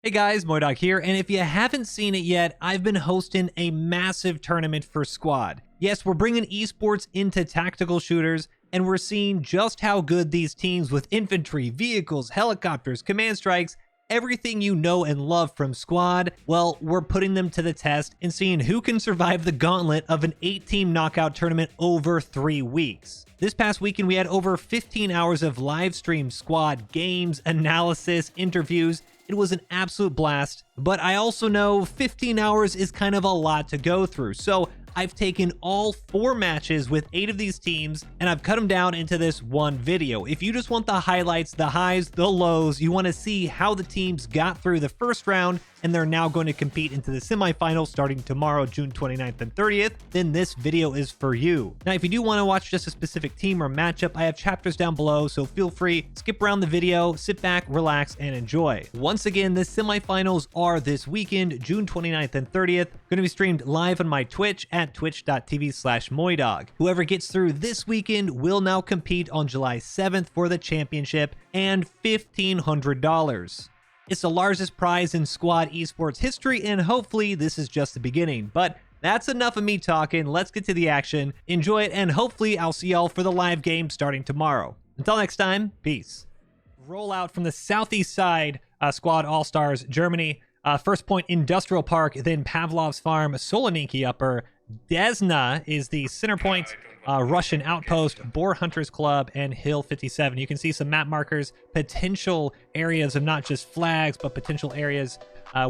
Hey guys, MoiDawg here, and if you haven't seen it yet, I've been hosting a massive tournament for Squad. Yes, we're bringing esports into tactical shooters, and we're seeing just how good these teams with infantry, vehicles, helicopters, command strikes, everything you know and love from Squad, well, we're putting them to the test and seeing who can survive the gauntlet of an 8-team knockout tournament over 3 weeks. This past weekend, we had over 15 hours of live stream Squad games, analysis, interviews. It was an absolute blast, but I also know 15 hours is kind of a lot to go through. So I've taken all 4 matches with 8 of these teams and I've cut them down into this one video. If you just want the highlights, the highs, the lows, you want to see how the teams got through the first round and they're now going to compete into the semifinals starting tomorrow, June 29th and 30th, then this video is for you. Now, if you do want to watch just a specific team or matchup, I have chapters down below, so feel free, skip around the video, sit back, relax, and enjoy. Once again, the semifinals are this weekend, June 29th and 30th, going to be streamed live on my Twitch at twitch.tv/MoiDawg. Whoever gets through this weekend will now compete on July 7th for the championship and $1,500. It's the largest prize in Squad esports history, and hopefully this is just the beginning. But that's enough of me talking. Let's get to the action. Enjoy it, and hopefully I'll see y'all for the live game starting tomorrow. Until next time, peace. Roll out from the southeast side, Squad Allstars, Germany. First point, Industrial Park, then Pavlov's Farm, Soloniki Upper. Desna is the center point, Russian Outpost, Boar Hunters Club, and Hill 57. You can see some map markers, potential areas of not just flags, but potential areas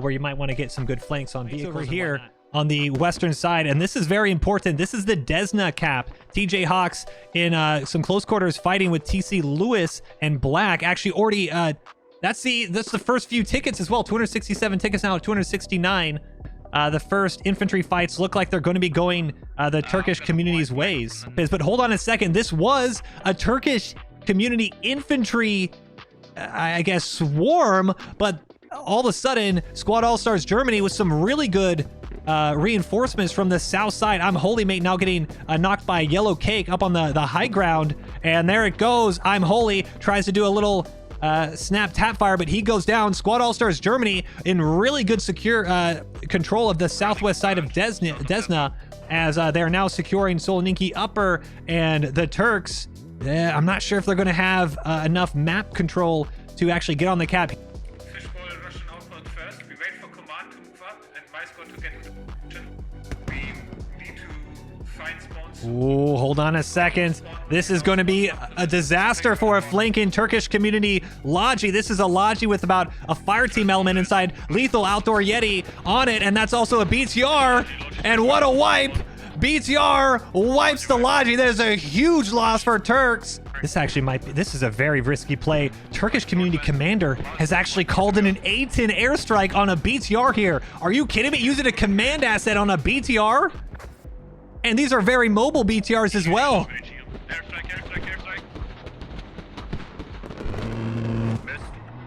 where you might want to get some good flanks on vehicles. Over here on the western side, and this is very important. This is the Desna cap. TJ Hawks in some close quarters fighting with TC Lewis and Black. Actually, already that's the first few tickets as well. 267 tickets now, 269. The first infantry fights look like they're going to be going the Turkish community's ways. But hold on a second. This was a Turkish community infantry, I guess, swarm. But all of a sudden, Squad All-Stars Germany with some really good reinforcements from the south side. I'm Holy Mate now getting knocked by Yellow Cake up on the high ground. And there it goes. I'm Holy tries to do a little snap tap fire, but he goes down. Squad All-Stars Germany in really good secure control of the southwest side of Desna as they are now securing Soloniki Upper, and the Turks, I'm not sure if they're going to have enough map control to actually get on the cap. Fishbowl Russian outbound first. We wait for command to move up and MySquad to get into position. We need to find spawns. Ooh, hold on a second. This is going to be a disaster for a flanking Turkish community Logi. This is a Logi with about a fire team element inside. Lethal Outdoor Yeti on it, and that's also a Beats Yar. And what a wipe! Beats Yar wipes the Logi. There's a huge loss for Turks. This actually might be, this is a very risky play. Turkish community commander has actually called in an A-10 airstrike on a Beats Yar here. Are you kidding me? Using a command asset on a Beats Yar? And these are very mobile BTRs as well.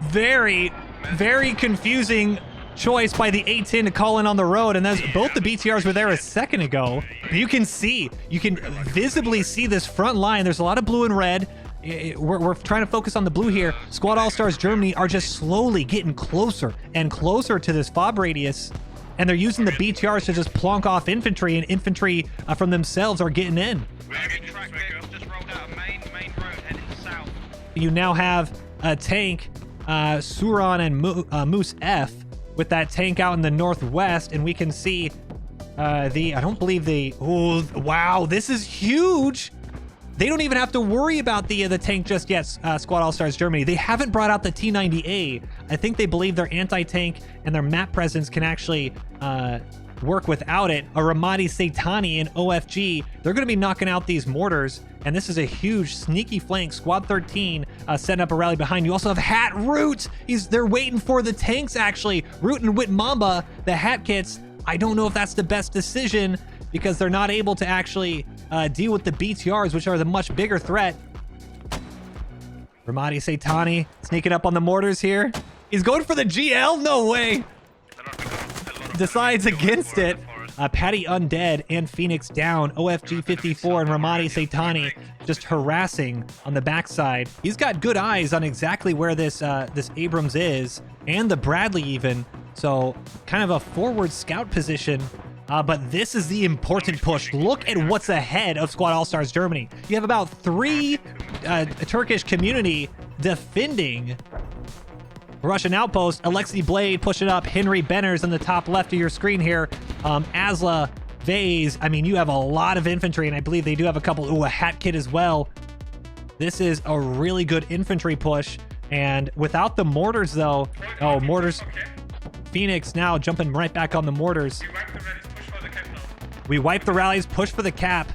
Very, very confusing choice by the A-10 to call in on the road. And both the BTRs were there a second ago. You can visibly see this front line. There's a lot of blue and red. We're trying to focus on the blue here. Squad All-Stars Germany are just slowly getting closer and closer to this fob radius. And they're using the BTRs to just plonk off infantry, and infantry from themselves are getting in. You now have a tank, Suron and Moose F, with that tank out in the northwest, and we can see oh, wow, this is huge. They don't even have to worry about the tank just yet, Squad All-Stars Germany. They haven't brought out the T-90A. I think they believe their anti-tank and their map presence can actually work without it. A Ramadi Satani and OFG, they're going to be knocking out these mortars, and this is a huge sneaky flank. Squad 13 setting up a rally behind you. Also have Hat Root. They're waiting for the tanks, actually. Root and Witmamba, the Hat kits. I don't know if that's the best decision because they're not able to actually deal with the BTRs, which are the much bigger threat. Ramadi Satani sneaking up on the mortars here. He's going for the GL? No way. Decides against it. Patty Undead and Phoenix down. OFG 54 and Ramadi Saitani just harassing on the backside. He's got good eyes on exactly where this Abrams is, and the Bradley even. So kind of a forward scout position. But this is the important push. Look at what's ahead of Squad All-Stars Germany. You have about 3 Turkish community defending Russian outpost. Alexei Blade pushing up. Henry Benners in the top left of your screen here. Asla, Vase. I mean, you have a lot of infantry, and I believe they do have a couple. Ooh, a hat kit as well. This is a really good infantry push. And without the mortars, though. Oh, mortars. Phoenix now jumping right back on the mortars. We wipe the rallies, push for the cap.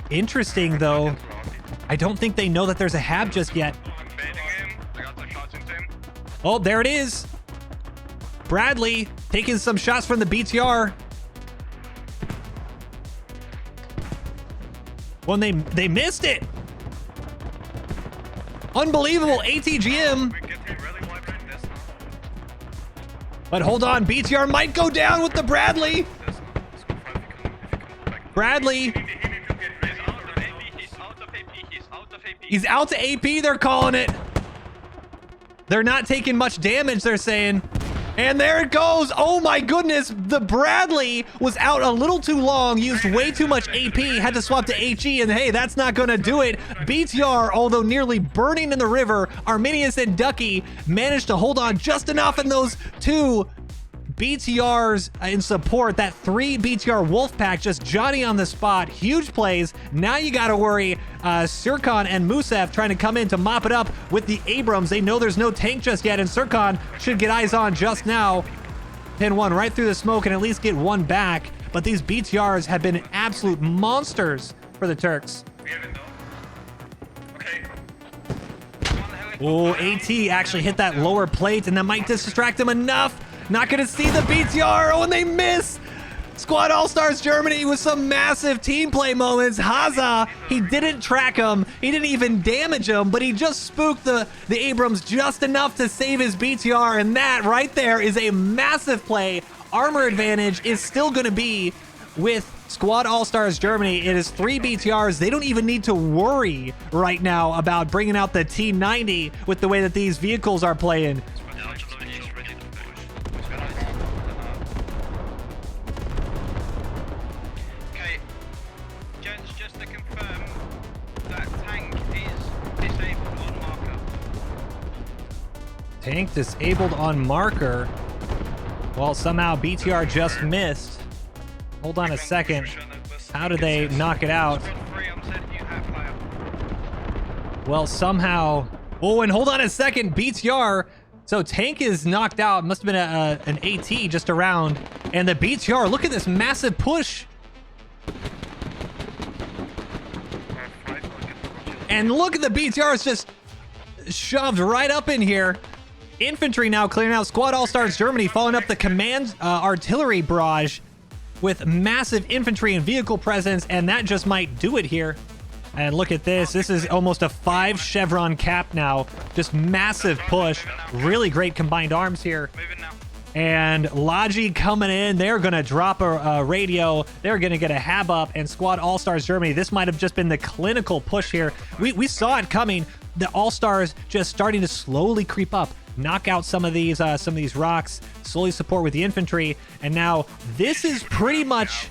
Interesting, though. I don't think they know that there's a hab just yet. Oh, there it is. Bradley taking some shots from the BTR. When they missed it. Unbelievable ATGM. But hold on, BTR might go down with the Bradley. Bradley. He's out to AP, they're calling it. They're not taking much damage, they're saying. And there it goes. Oh my goodness. The Bradley was out a little too long, used way too much AP, had to swap to HE, and hey, that's not going to do it. BTR, although nearly burning in the river, Arminius and Ducky managed to hold on just enough in those 2 BTRs in support. That 3 BTR Wolfpack, just Johnny on the spot. Huge plays. Now you got to worry Sircon and Musef trying to come in to mop it up with the Abrams. They know there's no tank just yet, and Sircon should get eyes on just now. Pin 1 right through the smoke and at least get 1 back. But these BTRs have been absolute monsters for the Turks. Oh, AT actually hit that lower plate, and that might distract them enough. Not going to see the BTR. Oh, and they miss. Squad All-Stars Germany with some massive team play moments. Haza, he didn't track him. He didn't even damage him, but he just spooked the Abrams just enough to save his BTR. And that right there is a massive play. Armor advantage is still going to be with Squad All-Stars Germany. It is 3 BTRs. They don't even need to worry right now about bringing out the T90 with the way that these vehicles are playing. Tank disabled on marker. Well, somehow BTR just missed. Hold on a second. How did they knock it out? Well, somehow... Oh, and hold on a second. BTR... So tank is knocked out. Must have been an AT just around. And the BTR, look at this massive push. And look at the BTRs just shoved right up in here. Infantry now clearing out. Squad All-Stars Germany following up the command artillery barrage with massive infantry and vehicle presence, and that just might do it here. And look at this. This is almost a 5 chevron cap now. Just massive push. Really great combined arms here. And Logi coming in. They're going to drop a radio. They're going to get a hab up. And Squad All-Stars Germany, this might have just been the clinical push here. We saw it coming. The All-Stars just starting to slowly creep up. Knock out some of these rocks, slowly support with the infantry, and now this is pretty much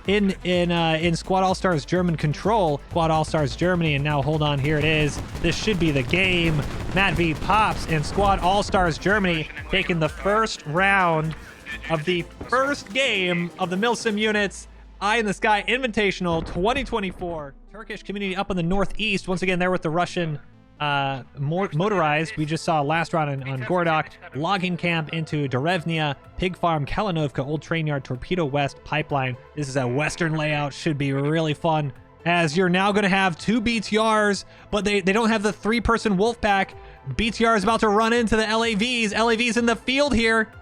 in Squad All-Stars German control. Squad All-Stars Germany, and now hold on, here it is. This should be the game. Matt V pops, and Squad All-Stars Germany taking the first round of the first game of the MilsimUnits Eye in the Sky Invitational 2024. Turkish community up in the northeast, once again there with the Russian motorized. We just saw last round on Gordok. Logging camp into Derevnia, Pig Farm, Kalinovka, Old Train Yard, Torpedo West, Pipeline. This is a western layout. Should be really fun, as you're now going to have 2 BTRs, but they don't have the 3-person Wolfpack. BTR is about to run into the LAVs. LAVs in the field here,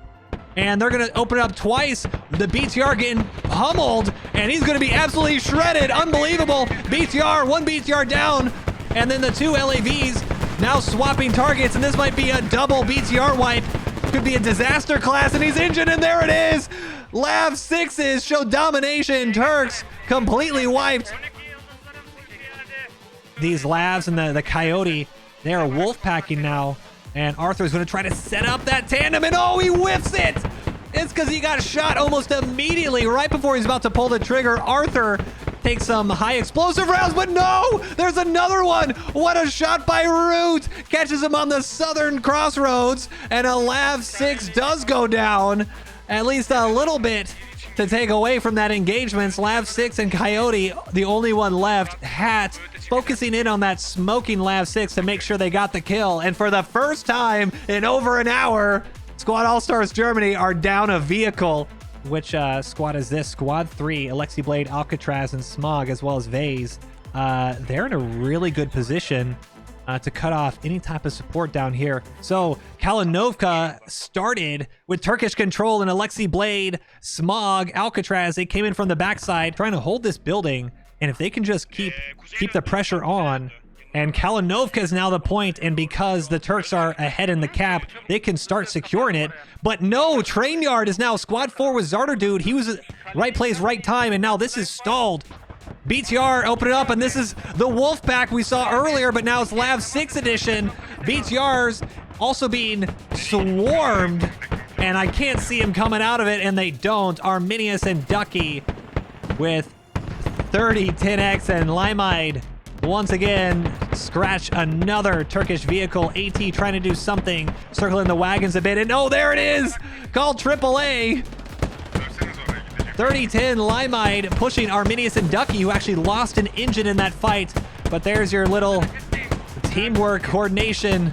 and they're going to open it up twice. The BTR getting pummeled, and he's going to be absolutely shredded. Unbelievable. BTR, 1 BTR down. And then the 2 LAVs now swapping targets, and this might be a double BTR wipe. Could be a disaster class, and he's injured, and there it is. Lav 6s show domination. Turks completely wiped. These Lavs and the Coyote, they are wolf packing now. And Arthur's going to try to set up that tandem, and oh, he whiffs it. It's because he got shot almost immediately right before he's about to pull the trigger. Arthur takes some high explosive rounds, but no, there's another one. What a shot by RaT. Catches him on the southern crossroads, and a Lav 6 does go down. At least a little bit to take away from that engagement. Lav 6 and Coyote, the only one left. Hat focusing in on that smoking Lav 6 to make sure they got the kill. And for the first time in over an hour, Squad All-Stars Germany are down a vehicle. Which squad is this? Squad 3, Alexi Blade, Alcatraz, and Smog, as well as Vase. They're in a really good position to cut off any type of support down here. So Kalinovka started with Turkish control and Alexi Blade, Smog, Alcatraz. They came in from the backside trying to hold this building. And if they can just keep the pressure on, and Kalinovka is now the point, and because the Turks are ahead in the cap, they can start securing it. But no, Train Yard is now Squad 4 with Zarder. He was right place, right time, and now this is stalled. BTR open it up, and this is the wolf pack we saw earlier, but now it's Lav 6 edition. BTR's also being swarmed, and I can't see him coming out of it, and they don't. Arminius and Ducky with 30, 10x, and Limide once again scratch another Turkish vehicle. AT trying to do something, circling the wagons a bit, and oh, there it is, called AAA. 30-10 Limide pushing Arminius and Ducky, who actually lost an engine in that fight. But there's your little teamwork, coordination,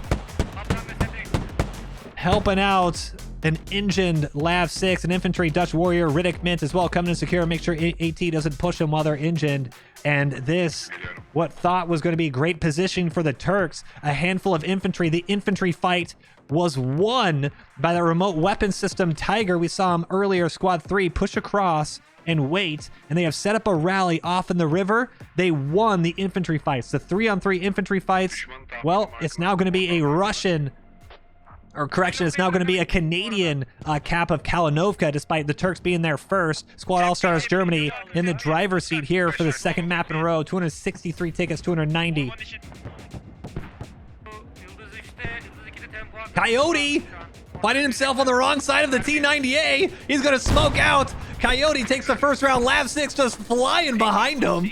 helping out an engined Lav 6, an infantry Dutch warrior, Riddick Mint as well, coming in secure, make sure AT doesn't push them while they're engined. And this, what thought was going to be great positioning for the Turks, a handful of infantry. The infantry fight was won by the remote weapon system Tiger. We saw him earlier, Squad 3, push across and wait, and they have set up a rally off in the river. They won the infantry fights, the 3-on-3 infantry fights. Well, it's now going to be a Russian, or correction, it's now going to be a Canadian cap of Kalinovka, despite the Turks being there first. Squad All-Stars Germany in the driver's seat here for the second map in a row. 263 tickets, 290. Coyote finding himself on the wrong side of the T90A. He's going to smoke out. Coyote takes the first round. Lav 6 just flying behind him.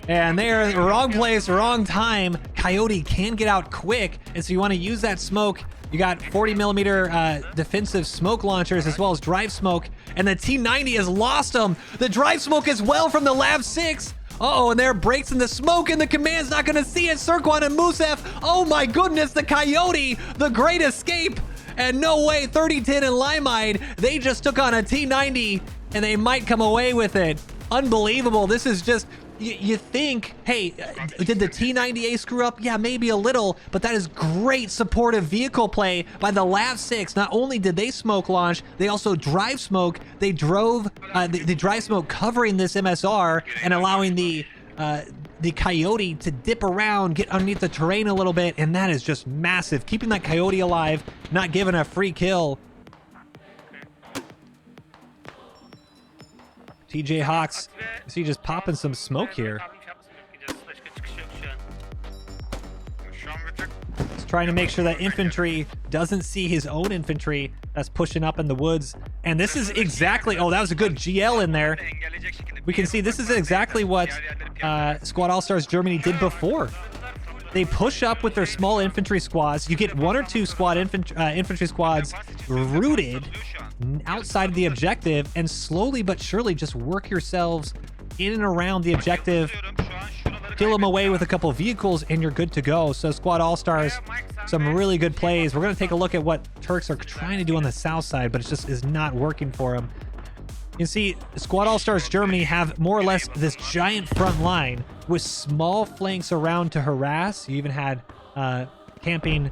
And they're in the wrong place, wrong time. Coyote can get out quick, and so you want to use that smoke. You got 40mm defensive smoke launchers as well as drive smoke, and the T90 has lost them. The drive smoke as well from the Lav 6. Uh-oh, and there breaks in the smoke, and the command's not going to see it. Sirquan and Musef. Oh my goodness, the Coyote, the great escape. And no way, 30-10 and Limide, they just took on a T90, and they might come away with it. Unbelievable. This is just... You think, hey, did the T90A screw up? Yeah, maybe a little, but that is great supportive vehicle play by the Lav 6. Not only did they smoke launch, they also drive smoke. They drove the drive smoke covering this MSR and allowing the Coyote to dip around, get underneath the terrain a little bit, and that is just massive. Keeping that Coyote alive, not giving a free kill. TJ Hawks, is he just popping some smoke here? He's trying to make sure that infantry doesn't see his own infantry that's pushing up in the woods. And this is exactly, oh, that was a good GL in there. We can see this is exactly what Squad All-Stars Germany did before. They push up with their small infantry squads. You get 1 or 2 squad infantry squads rooted outside of the objective, and slowly but surely just work yourselves in and around the objective, kill them away with a couple of vehicles, and you're good to go. So Squad All-Stars, some really good plays. We're going to take a look at what Turks are trying to do on the south side, but it just is not working for them. You can see Squad All-Stars Germany have more or less this giant front line with small flanks around to harass. You even had camping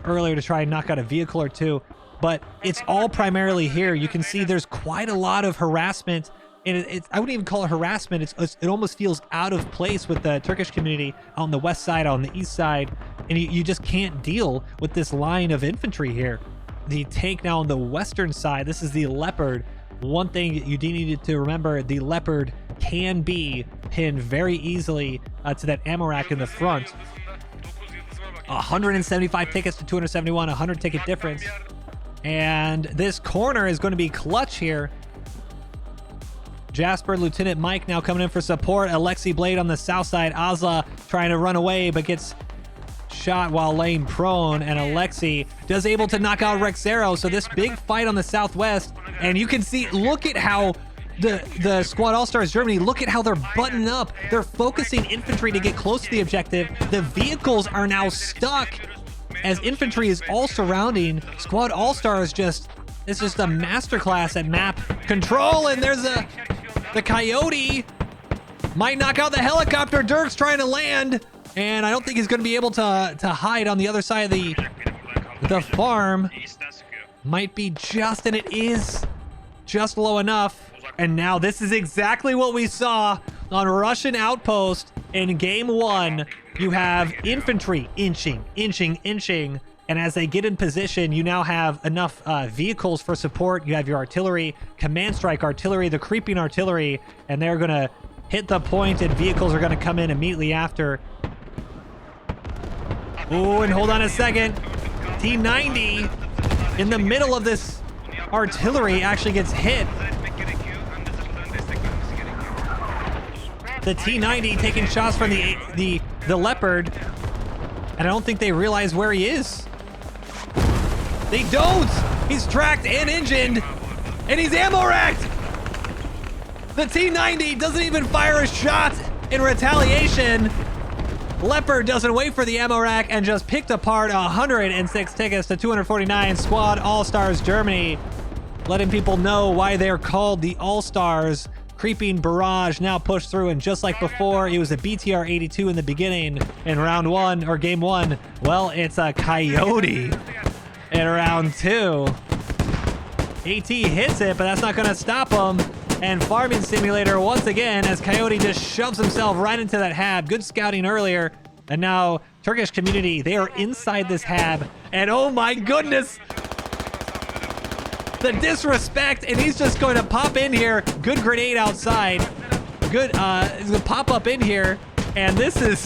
earlier to try and knock out a vehicle or two, but it's all primarily here. You can see there's quite a lot of harassment, and I wouldn't even call it harassment. It almost feels out of place with the Turkish community on the west side, on the east side, and you just can't deal with this line of infantry here. the tank now on the western side. This is the Leopard. One thing you do need to remember, the Leopard can be pinned very easily to that ammo rack in the front. 175 tickets to 271, 100 ticket difference. And this corner is going to be clutch here. Jasper, Lieutenant Mike now coming in for support. Alexi Blade on the south side. Azla trying to run away, but gets shot while laying prone. And Alexi does able to knock out Rexero. So this big fight on the southwest. And you can see, look at how the squad All-Stars Germany, look at how they're buttoning up. They're focusing infantry to get close to the objective. The vehicles are now stuck as infantry is all surrounding. Squad All-Stars it's just a masterclass at map control. And there's the Coyote might knock out the helicopter. Dirk's trying to land, and I don't think he's going to be able to hide on the other side of the farm. Might be just, and it is just low enough. And now this is exactly what we saw on Russian Outpost in game 1. You have infantry inching. And as they get in position, you now have enough vehicles for support. You have your artillery, command strike artillery, the creeping artillery, and they're going to hit the point, and vehicles are going to come in immediately after. Oh, and hold on a second. T90 in the middle of this artillery actually gets hit. The T90 taking shots from the Leopard, and I don't think they realize where he is. They don't! He's tracked and engined, and he's ammo racked! The T90 doesn't even fire a shot in retaliation. Leopard doesn't wait for the ammo rack and just picked apart 106 tickets to 249. Squad All-Stars Germany, letting people know why they're called the All-Stars. Creeping barrage now pushed through, and just like before, it was a BTR 82 in the beginning in round 1 or game 1. Well, it's a Coyote in round 2. AT hits it, but that's not going to stop him. And Farming Simulator once again, as Coyote just shoves himself right into that hab. Good scouting earlier. And now Turkish community, they are inside this hab. And oh my goodness, the disrespect, and he's just going to pop in here. Good grenade outside. Good, he's gonna pop up in here, and this is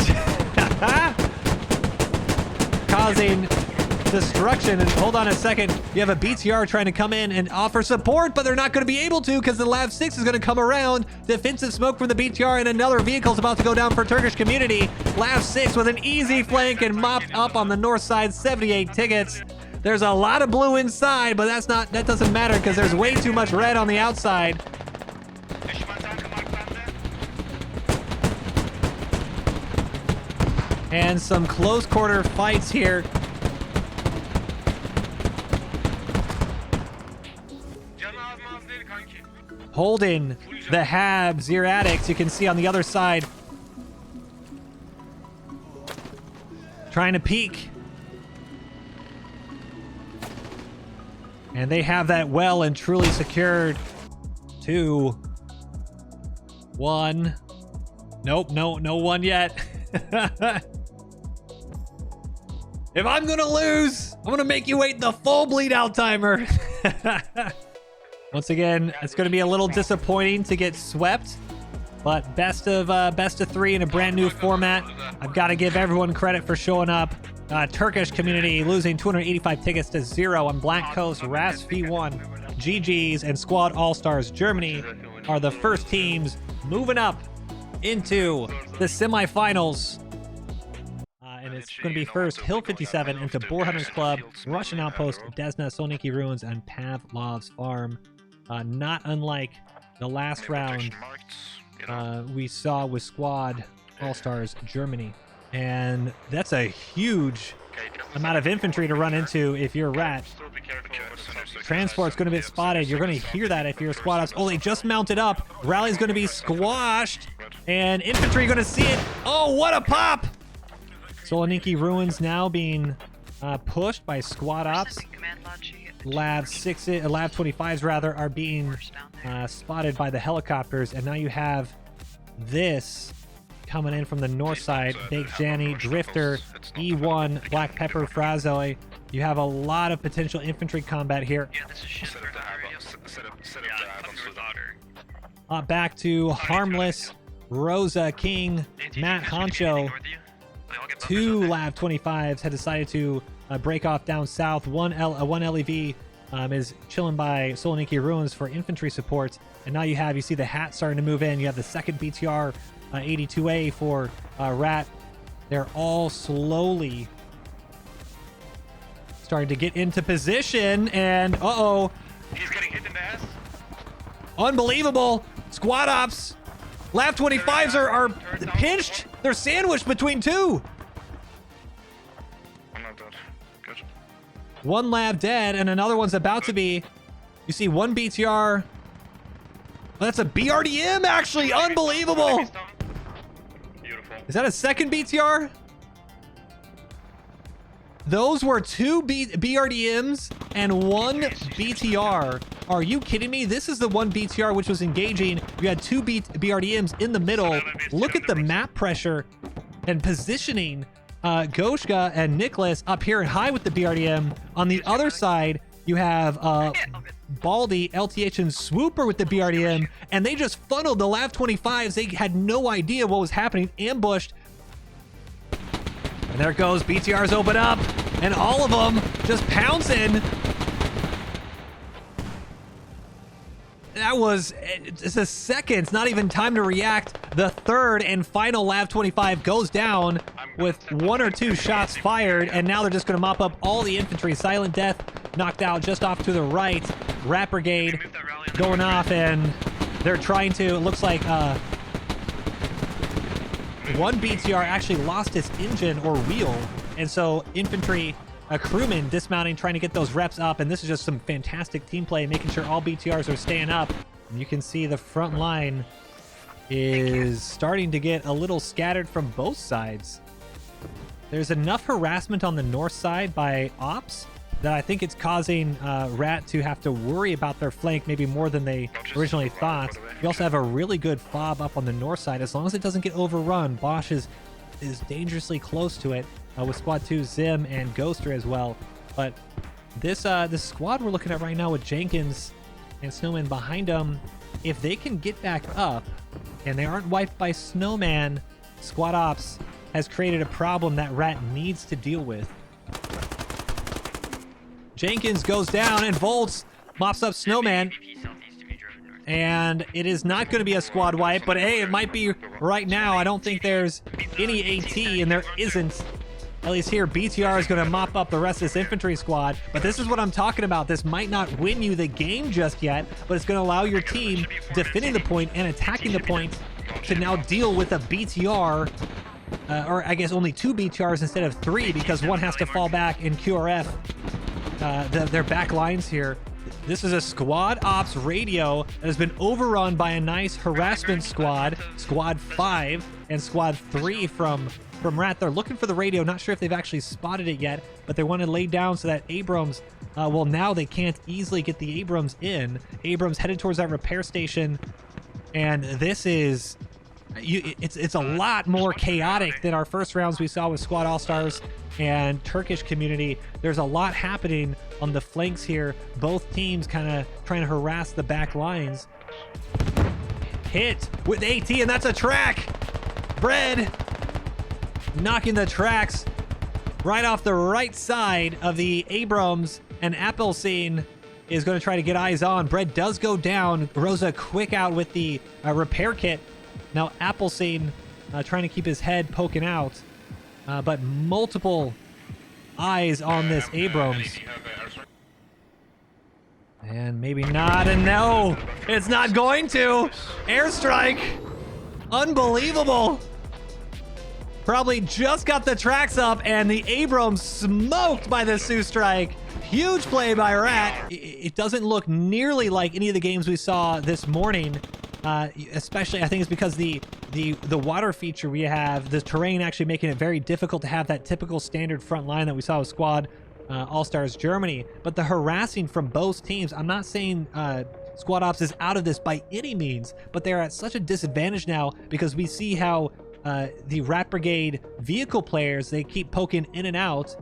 causing destruction. And hold on a second, you have a BTR trying to come in and offer support, but they're not going to be able to because the Lav 6 is going to come around. Defensive smoke from the BTR, and another vehicle's about to go down for Turkish community. Lav 6 with an easy flank and mopped up on the north side, 78 tickets. There's a lot of blue inside, but that doesn't matter because there's way too much red on the outside. And some close quarter fights here. Holding the Habs, Erratics, you can see on the other side. Trying to peek. And they have that well and truly secured. 2, 1. Nope, no one yet. If I'm gonna lose, I'm gonna make you wait the full bleed out timer. Once again, it's gonna be a little disappointing to get swept, but best of 3 in a brand new format. I've got to give everyone credit for showing up. Turkish community losing 285 tickets to 0 on Black Coast. RAS V1, GG's, and Squad All-Stars Germany are the first teams moving up into the semifinals. And it's going to be first Hill 57 into Boar Hunters Club, Russian Outpost, Desna, Solniki Ruins, and Pavlov's Farm. Not unlike the last round we saw with Squad All-Stars Germany. And that's a huge amount of infantry to run into if you're RaT. Transport's going to get spotted. You're going to hear that if you're a squad ops. Oh, they just mounted up. Rally's going to be squashed. And infantry going to see it. Oh, what a pop! Soloniki Ruins now being pushed by squad ops. Lab 25s rather are being spotted by the helicopters. And now you have this coming in from the north side. Big Janny, Drifter, E1, Black Pepper, Frazoi, You have a lot of potential infantry combat here. Yeah, this is shit. Set up the hab on Susan. Back to Harmless, Rosa, King, Matt Honcho. 2 Lav 25s had decided to break off down south. One LEV is chilling by Soloniki Ruins for infantry support. And now you see the hat starting to move in. You have the second BTR 82A for RaT. They're all slowly starting to get into position, and He's getting hit in the ass. unbelievable squad ops. Lav 25s are pinched. They're sandwiched between 2. I'm not dead. Good. 1 Lav dead, and another one's about to be. You see 1 BTR. That's a BRDM, actually. Unbelievable. Beautiful. Is that a second BTR? Those were 2 BRDMs and 1 BTR. Are you kidding me? This is the 1 BTR which was engaging. You had 2 BRDMs in the middle. Look at the map pressure and positioning. Goshka and Nicholas up here and high with the BRDM. On the other side, you have Baldy, LTH, and Swooper with the BRDM, and they just funneled the Lav 25s. They had no idea what was happening. Ambushed. And there it goes. BTRs open up, and all of them just pouncing. That was just a second. It's not even time to react. The third and final Lav 25 goes down with 1 or 2 shots fired, and now they're just going to mop up all the infantry. Silent Death knocked out just off to the right. RaT Brigade going off, and they're trying to, it looks like 1 BTR actually lost its engine or wheel, and so infantry, a crewman dismounting, trying to get those reps up, and this is just some fantastic team play, making sure all BTRs are staying up. And you can see the front line is starting to get a little scattered from both sides. There's enough harassment on the north side by ops that I think it's causing RaT to have to worry about their flank maybe more than they originally thought. You also have a really good fob up on the north side. As long as it doesn't get overrun, Bosch is dangerously close to it with Squad 2, Zim, and Ghoster as well. But this squad we're looking at right now with Jenkins and Snowman behind them, if they can get back up and they aren't wiped by Snowman, Squad Ops has created a problem that RaT needs to deal with. Jenkins goes down, and Volts mops up Snowman. And it is not going to be a squad wipe, but hey, it might be right now. I don't think there's any AT, and there isn't. At least here, BTR is going to mop up the rest of this infantry squad. But this is what I'm talking about. This might not win you the game just yet, but it's going to allow your team defending the point and attacking the point to now deal with a BTR. Or I guess only 2 BTRs instead of 3, because one has to fall back in QRF. Their back lines here. This is a squad ops radio that has been overrun by a nice harassment squad, Squad 5 and Squad 3 from RaT. They're looking for the radio. Not sure if they've actually spotted it yet, but they want to lay down so that Abrams, well, now they can't easily get the Abrams in. Abrams headed towards that repair station, and this is... It's a lot more chaotic than our first rounds we saw with Squad Allstars and Turkish community. There's a lot happening on the flanks here. Both teams kind of trying to harass the back lines. Hit with AT, and that's a track. Bread knocking the tracks right off the right side of the Abrams, and Appelseen is going to try to get eyes on. Bread does go down. Rosa quick out with the repair kit. Now Appelseen trying to keep his head poking out, but multiple eyes on this Abrams. And maybe not, and no, it's not going to. Airstrike, unbelievable. Probably just got the tracks up, and the Abrams smoked by the Sioux strike. Huge play by RaT. It doesn't look nearly like any of the games we saw this morning. Especially, I think it's because the water feature we have, the terrain actually making it very difficult to have that typical standard front line that we saw with Squad All-Stars Germany. But the harassing from both teams, I'm not saying Squad Ops is out of this by any means, but they're at such a disadvantage now because we see how the RaT Brigade vehicle players, they keep poking in and out.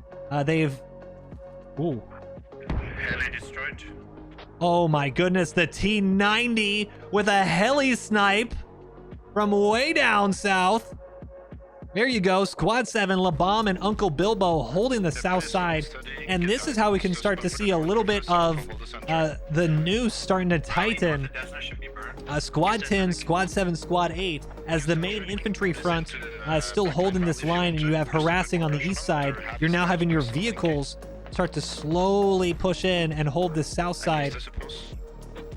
They've Ooh. Heli destroyed. Oh my goodness, the T90 with a heli snipe from way down south. There you go, Squad 7, LaBomb and Uncle Bilbo holding the south side. And this is how we can start to see a little bit of the noose starting to tighten. Squad 10, Squad 7, Squad 8, as the main infantry front still holding this line, and you have harassing on the east side. You're now having your vehicles start to slowly push in and hold the south side.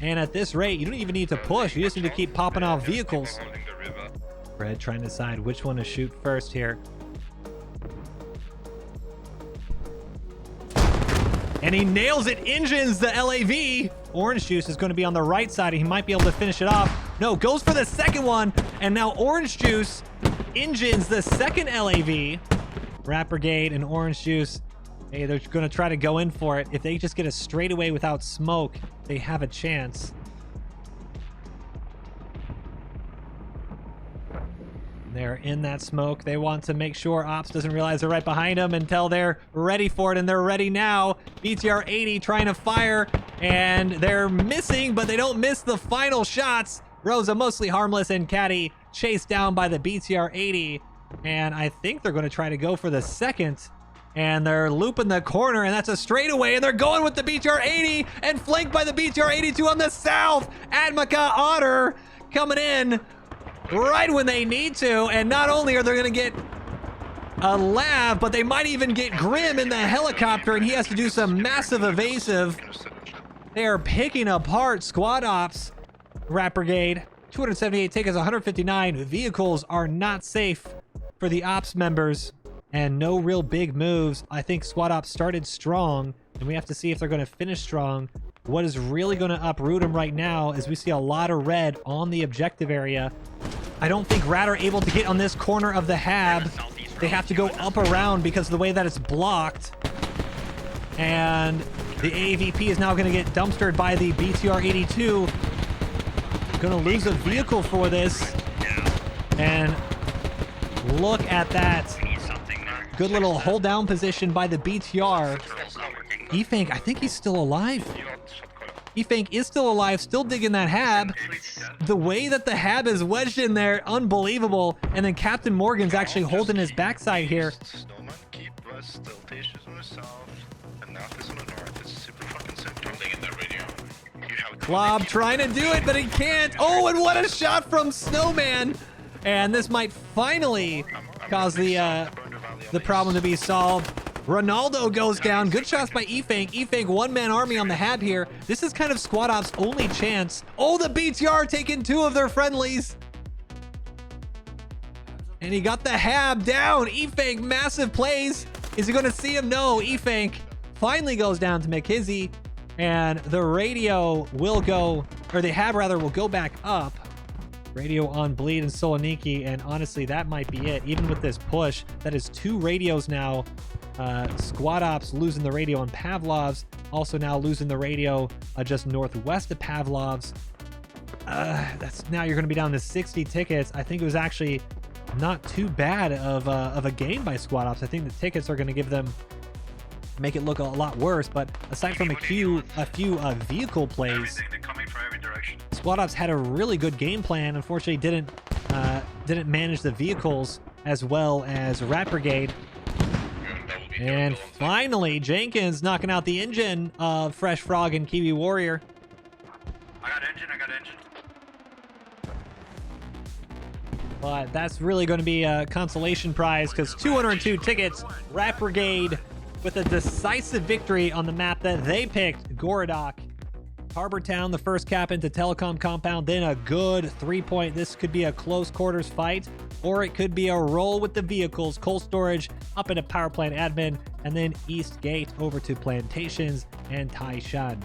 And at this rate, you don't even need to push. You just need to keep popping off vehicles. Red trying to decide which one to shoot first here. And he nails it, engines the LAV. Orange Juice is going to be on the right side, and he might be able to finish it off. No, goes for the second one, and now Orange Juice engines the second LAV. RaT Brigade and Orange Juice, hey, they're going to try to go in for it. If they just get a straightaway without smoke, they have a chance. They're in that smoke. They want to make sure Ops doesn't realize they're right behind them until they're ready for it, and they're ready now. BTR 80 trying to fire, and they're missing, but they don't miss the final shots. Rosa mostly harmless, and Caddy chased down by the BTR 80, and I think they're going to try to go for the second. And they're looping the corner, and that's a straightaway, and they're going with the BTR 80 and flanked by the BTR 82 on the south. Admaka Otter coming in right when they need to, and not only are they going to get a lav, but they might even get Grim in the helicopter, and he has to do some massive evasive. They are picking apart Squad Ops. RaT Brigade, 278 tickets, 159 vehicles are not safe for the Ops members. And no real big moves. I think Squad Ops started strong, and we have to see if they're going to finish strong. What is really going to uproot them right now is we see a lot of red on the objective area. I don't think RaT are able to get on this corner of the hab. They have to go up around because of the way that it's blocked. And the AVP is now going to get dumpstered by the BTR 82. Going to lose a vehicle for this. And look at that. Good little hold down position by the BTR. Efank, I think he's still alive. Efank is still alive, still digging that hab. The way that the hab is wedged in there, unbelievable. And then Captain Morgan's actually holding his backside here. Glob trying to do it, but he can't. Oh, and what a shot from Snowman. And this might finally cause the problem to be solved. Ronaldo goes down. Good shots by Efank. Efank, one-man army on the hab here. This is kind of Squad Ops' only chance. Oh, the BTR taking two of their friendlies. And he got the hab down. Efank, massive plays. Is he going to see him? No. Efank finally goes down to McKizzy. And the radio will go, or the hab rather, will go back up. Radio on Bleed and Soloniki, and honestly, that might be it. Even with this push, that is two radios now. Squad Ops losing the radio on Pavlov's, also now losing the radio just northwest of Pavlov's. That's now you're going to be down to 60 tickets. I think it was actually not too bad of a game by Squad Ops. I think the tickets are going to make it look a lot worse, but aside from a few vehicle plays, Squad Ops had a really good game plan. Unfortunately, didn't manage the vehicles as well as RaT Brigade. And finally, Jenkins knocking out the engine of Fresh Frog and Kiwi Warrior. I got engine. But that's really going to be a consolation prize because 202 tickets, RaT Brigade with a decisive victory on the map that they picked, Gorodok. Harbor Town, the first cap into Telecom Compound, then a good 3-point. This could be a close quarters fight, or it could be a roll with the vehicles. Cold storage up into Power Plant Admin, and then East Gate over to Plantations and Taishan.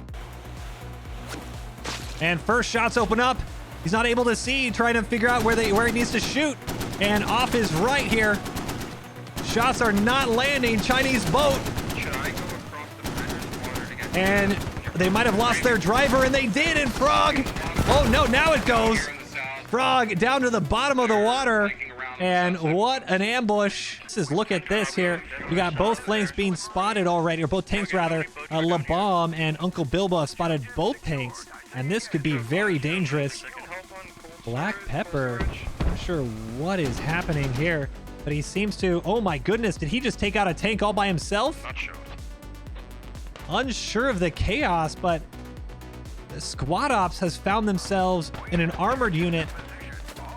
And first shots open up. He's not able to see, trying to figure out where he needs to shoot. And off his right here. Shots are not landing. Chinese boat. Should I go across the bridge in order to get... And they might have lost their driver, and they did, and Frog. Oh no, now it goes. Frog down to the bottom of the water. And what an ambush. Look at this here. You got both flanks being spotted already, or both tanks rather. LaBomb and Uncle Bilbo have spotted both tanks, and this could be very dangerous. Black Pepper, not sure what is happening here, but he seems to, oh my goodness, did he just take out a tank all by himself? Not sure. Unsure of the chaos, but Squad Ops has found themselves in an armored unit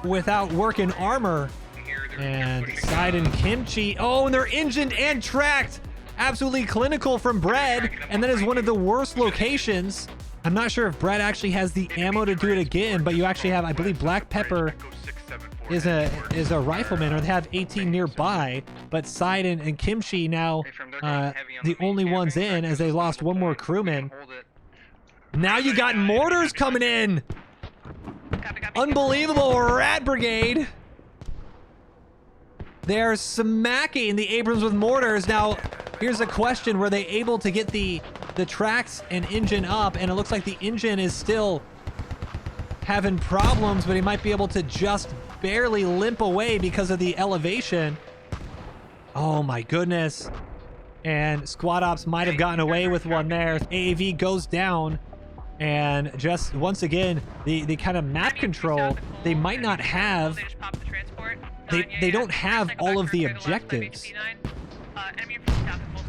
without working armor. And Side and Kimchi, oh, and they're engined and tracked. Absolutely clinical from Bread, and that is one of the worst locations. I'm not sure if Bread actually has the ammo to do it again, but you actually have, I believe, Black Pepper is a rifleman, or they have 18 nearby, but Side and Kimchi now the only ones in, as they lost one more crewman. Now you got mortars coming in. Unbelievable, RaT Brigade. They're smacking the Abrams with mortars. Now, here's a question. Were they able to get the tracks and engine up? And it looks like the engine is still having problems, but he might be able to just barely limp away because of the elevation. Oh my goodness. And Squad Ops might have gotten away with one there. AAV goes down. And just once again, the kind of map control, they might not have. They don't have all of the objectives.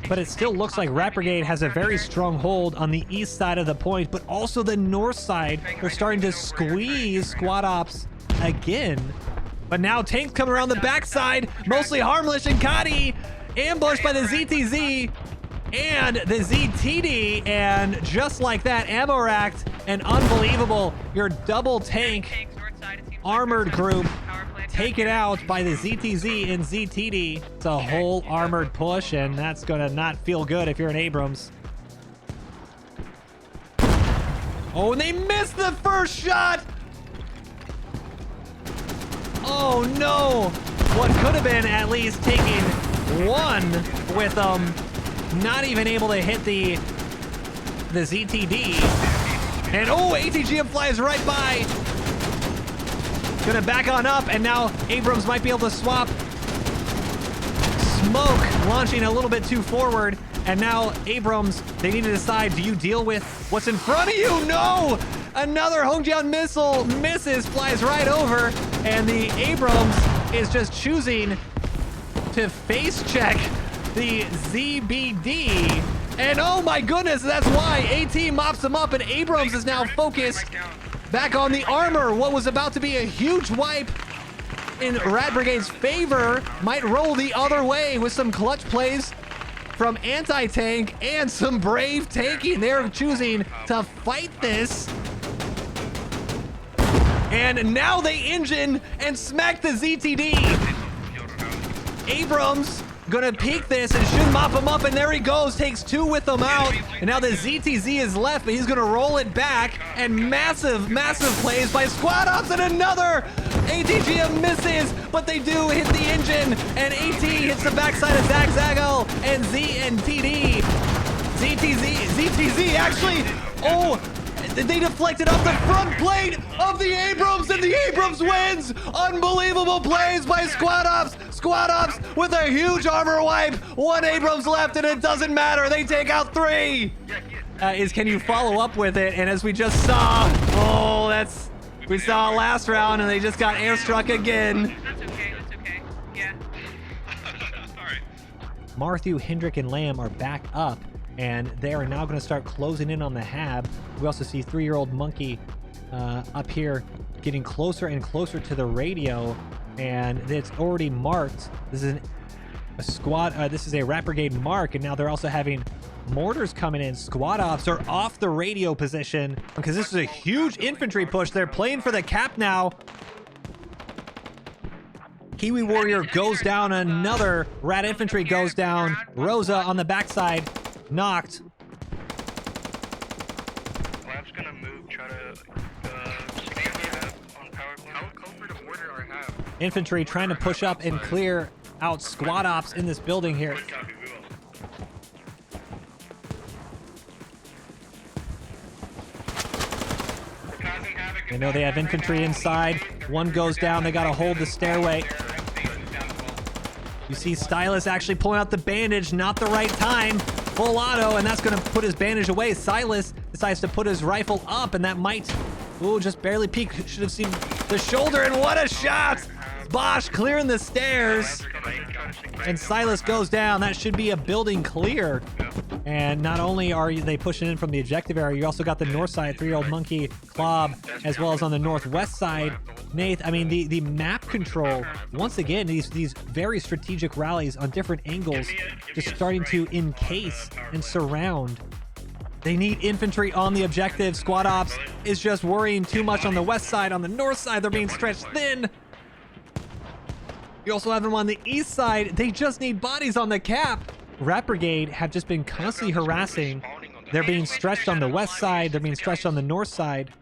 But it still looks like RaT Brigade has a very strong hold on the east side of the point, but also the north side. They're starting to squeeze Squad Ops again. But now tanks coming around the backside, mostly harmless, and Kadi ambushed by the ZTZ and the ZTD, and just like that, ammo racked, and unbelievable, your double tank armored group taken out by the ZTZ and ZTD. It's a whole armored push, and that's gonna not feel good if you're an Abrams. Oh, and they missed the first shot! Oh no! What could have been at least taking one with them, not even able to hit the ZTD. And oh, ATGM flies right by. Gonna back on up, and now Abrams might be able to swap. Smoke launching a little bit too forward, and now Abrams, they need to decide, do you deal with what's in front of you? No! Another Hongjian missile misses, flies right over, and the Abrams is just choosing to face check the ZBD. And oh my goodness, that's why AT mops him up, and Abrams is now focused back on the armor. What was about to be a huge wipe in RaT Brigade's favor might roll the other way with some clutch plays from anti-tank and some brave tanking. They're choosing to fight this. And now they engine and smack the ZTD. Abrams gonna peek this and should mop him up, and there he goes, takes two with him out, and now the ZTZ is left, but he's gonna roll it back, and massive plays by Squad Ops, and another ATGM misses, but they do hit the engine, and AT hits the backside of Zagzaggle, and ZTZ actually, oh, they deflected off the front plate of the Abrams, and the Abrams wins. Unbelievable plays by Squad Ops. Squad Ops with a huge armor wipe. One Abrams left, and it doesn't matter. They take out three. Can you follow up with it? And as we just saw, we saw last round, and they just got airstruck again. That's okay. Yeah. All right. Marthew, Hendrick, and Lamb are back up, and they are now going to start closing in on the hab. We also see 3-year-old Monkey up here getting closer and closer to the radio, and it's already marked. This is a squad. This is a RaT Brigade mark, and now they're also having mortars coming in. Squad Ops are off the radio position because this is a huge infantry push. They're playing for the cap now. Kiwi Warrior goes down. Another RaT infantry goes down. Rosa on the backside, knocked. Lab's gonna move, try to stand on power play. How comfort of order are have? Infantry trying to push up and clear out Squad Ops in this building here. Copy, we will. They know they have infantry inside. One goes down. They got to hold the stairway. You see Stylus actually pulling out the bandage, not the right time. Full auto, and that's going to put his bandage away. Silas decides to put his rifle up, and that might, ooh, just barely peek. Should have seen the shoulder, and what a shot! Bosch clearing the stairs, and Silas goes down. That should be a building clear. And not only are they pushing in from the objective area, you also got the north side, 3-year-old monkey, Clob, as well as on the northwest side. Nath, I mean, the map control, once again, these very strategic rallies on different angles, just starting to encase and surround. They need infantry on the objective. Squad Ops is just worrying too much on the west side. On the north side, they're being stretched thin. You also have them on the east side. They just need bodies on the cap. RaT Brigade have just been constantly harassing. They're being stretched on the west side. They're being stretched on the north side.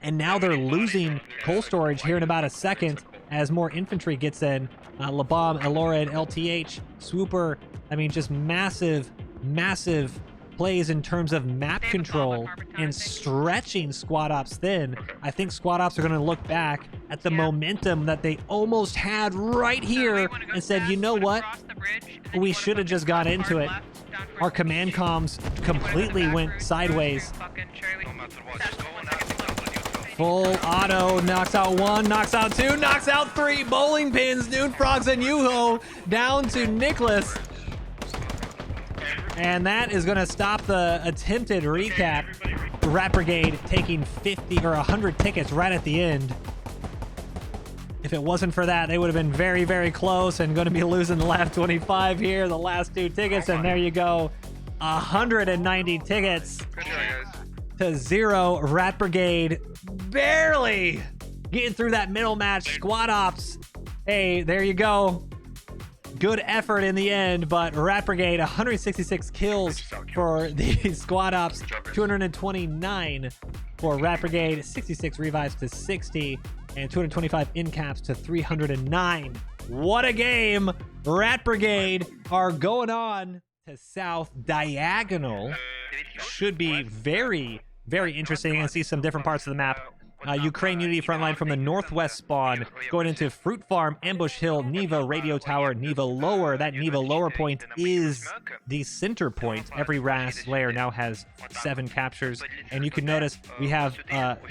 And now they're losing coal storage here in about a second as more infantry gets in. Labom, Elorid, LTH, Swooper. I mean, just massive, massive plays in terms of map control and stretching Squad Ops thin. I think Squad Ops are going to look back at the momentum that they almost had right here and said, you know what? We should have just got into it. Our command comms completely went sideways. Full auto, knocks out one, knocks out two, knocks out three. Bowling pins, Noon Frogs and Yuho down to Nicholas. And that is going to stop the attempted recap. RaT Brigade taking 50 or 100 tickets right at the end. If it wasn't for that, they would have been very, very close and going to be losing the last 25 here, the last two tickets. And there you go, 190 tickets to 0. RaT Brigade barely getting through that middle match. Squad Ops, hey, there you go. Good effort in the end, but RaT Brigade, 166 kills for the Squad Ops, 229 for RaT Brigade, 66 revives to 60, and 225 in caps to 309. What a game! RaT Brigade are going on to South Diagonal. Should be very, very interesting and see some different parts of the map. Ukraine Unity Frontline from the northwest spawn, going into Fruit Farm, Ambush Hill, Neva Radio Tower, Neva Lower. That Neva Lower point is the center point. Every RAS layer now has 7 captures, and you can notice we have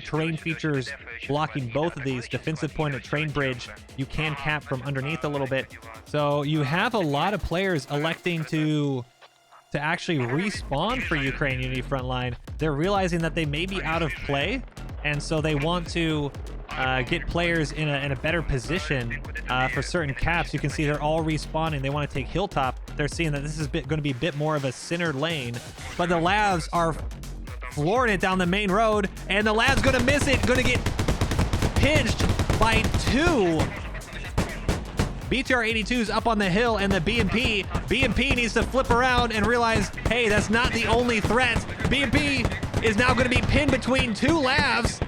terrain features blocking both of these. Defensive point at Train Bridge, you can cap from underneath a little bit. So you have a lot of players electing to actually respawn for Ukraine Unity Frontline. They're realizing that they may be out of play, and so they want to get players in a better position for certain caps. You can see they're all respawning. They want to take Hilltop. They're seeing that this is going to be a bit more of a center lane, but the Lavs are flooring it down the main road, and the Lavs going to miss it, going to get pinched by 2. BTR-82's up on the hill, and the BMP needs to flip around and realize, hey, that's not the only threat. BMP is now going to be pinned between 2 Lavs.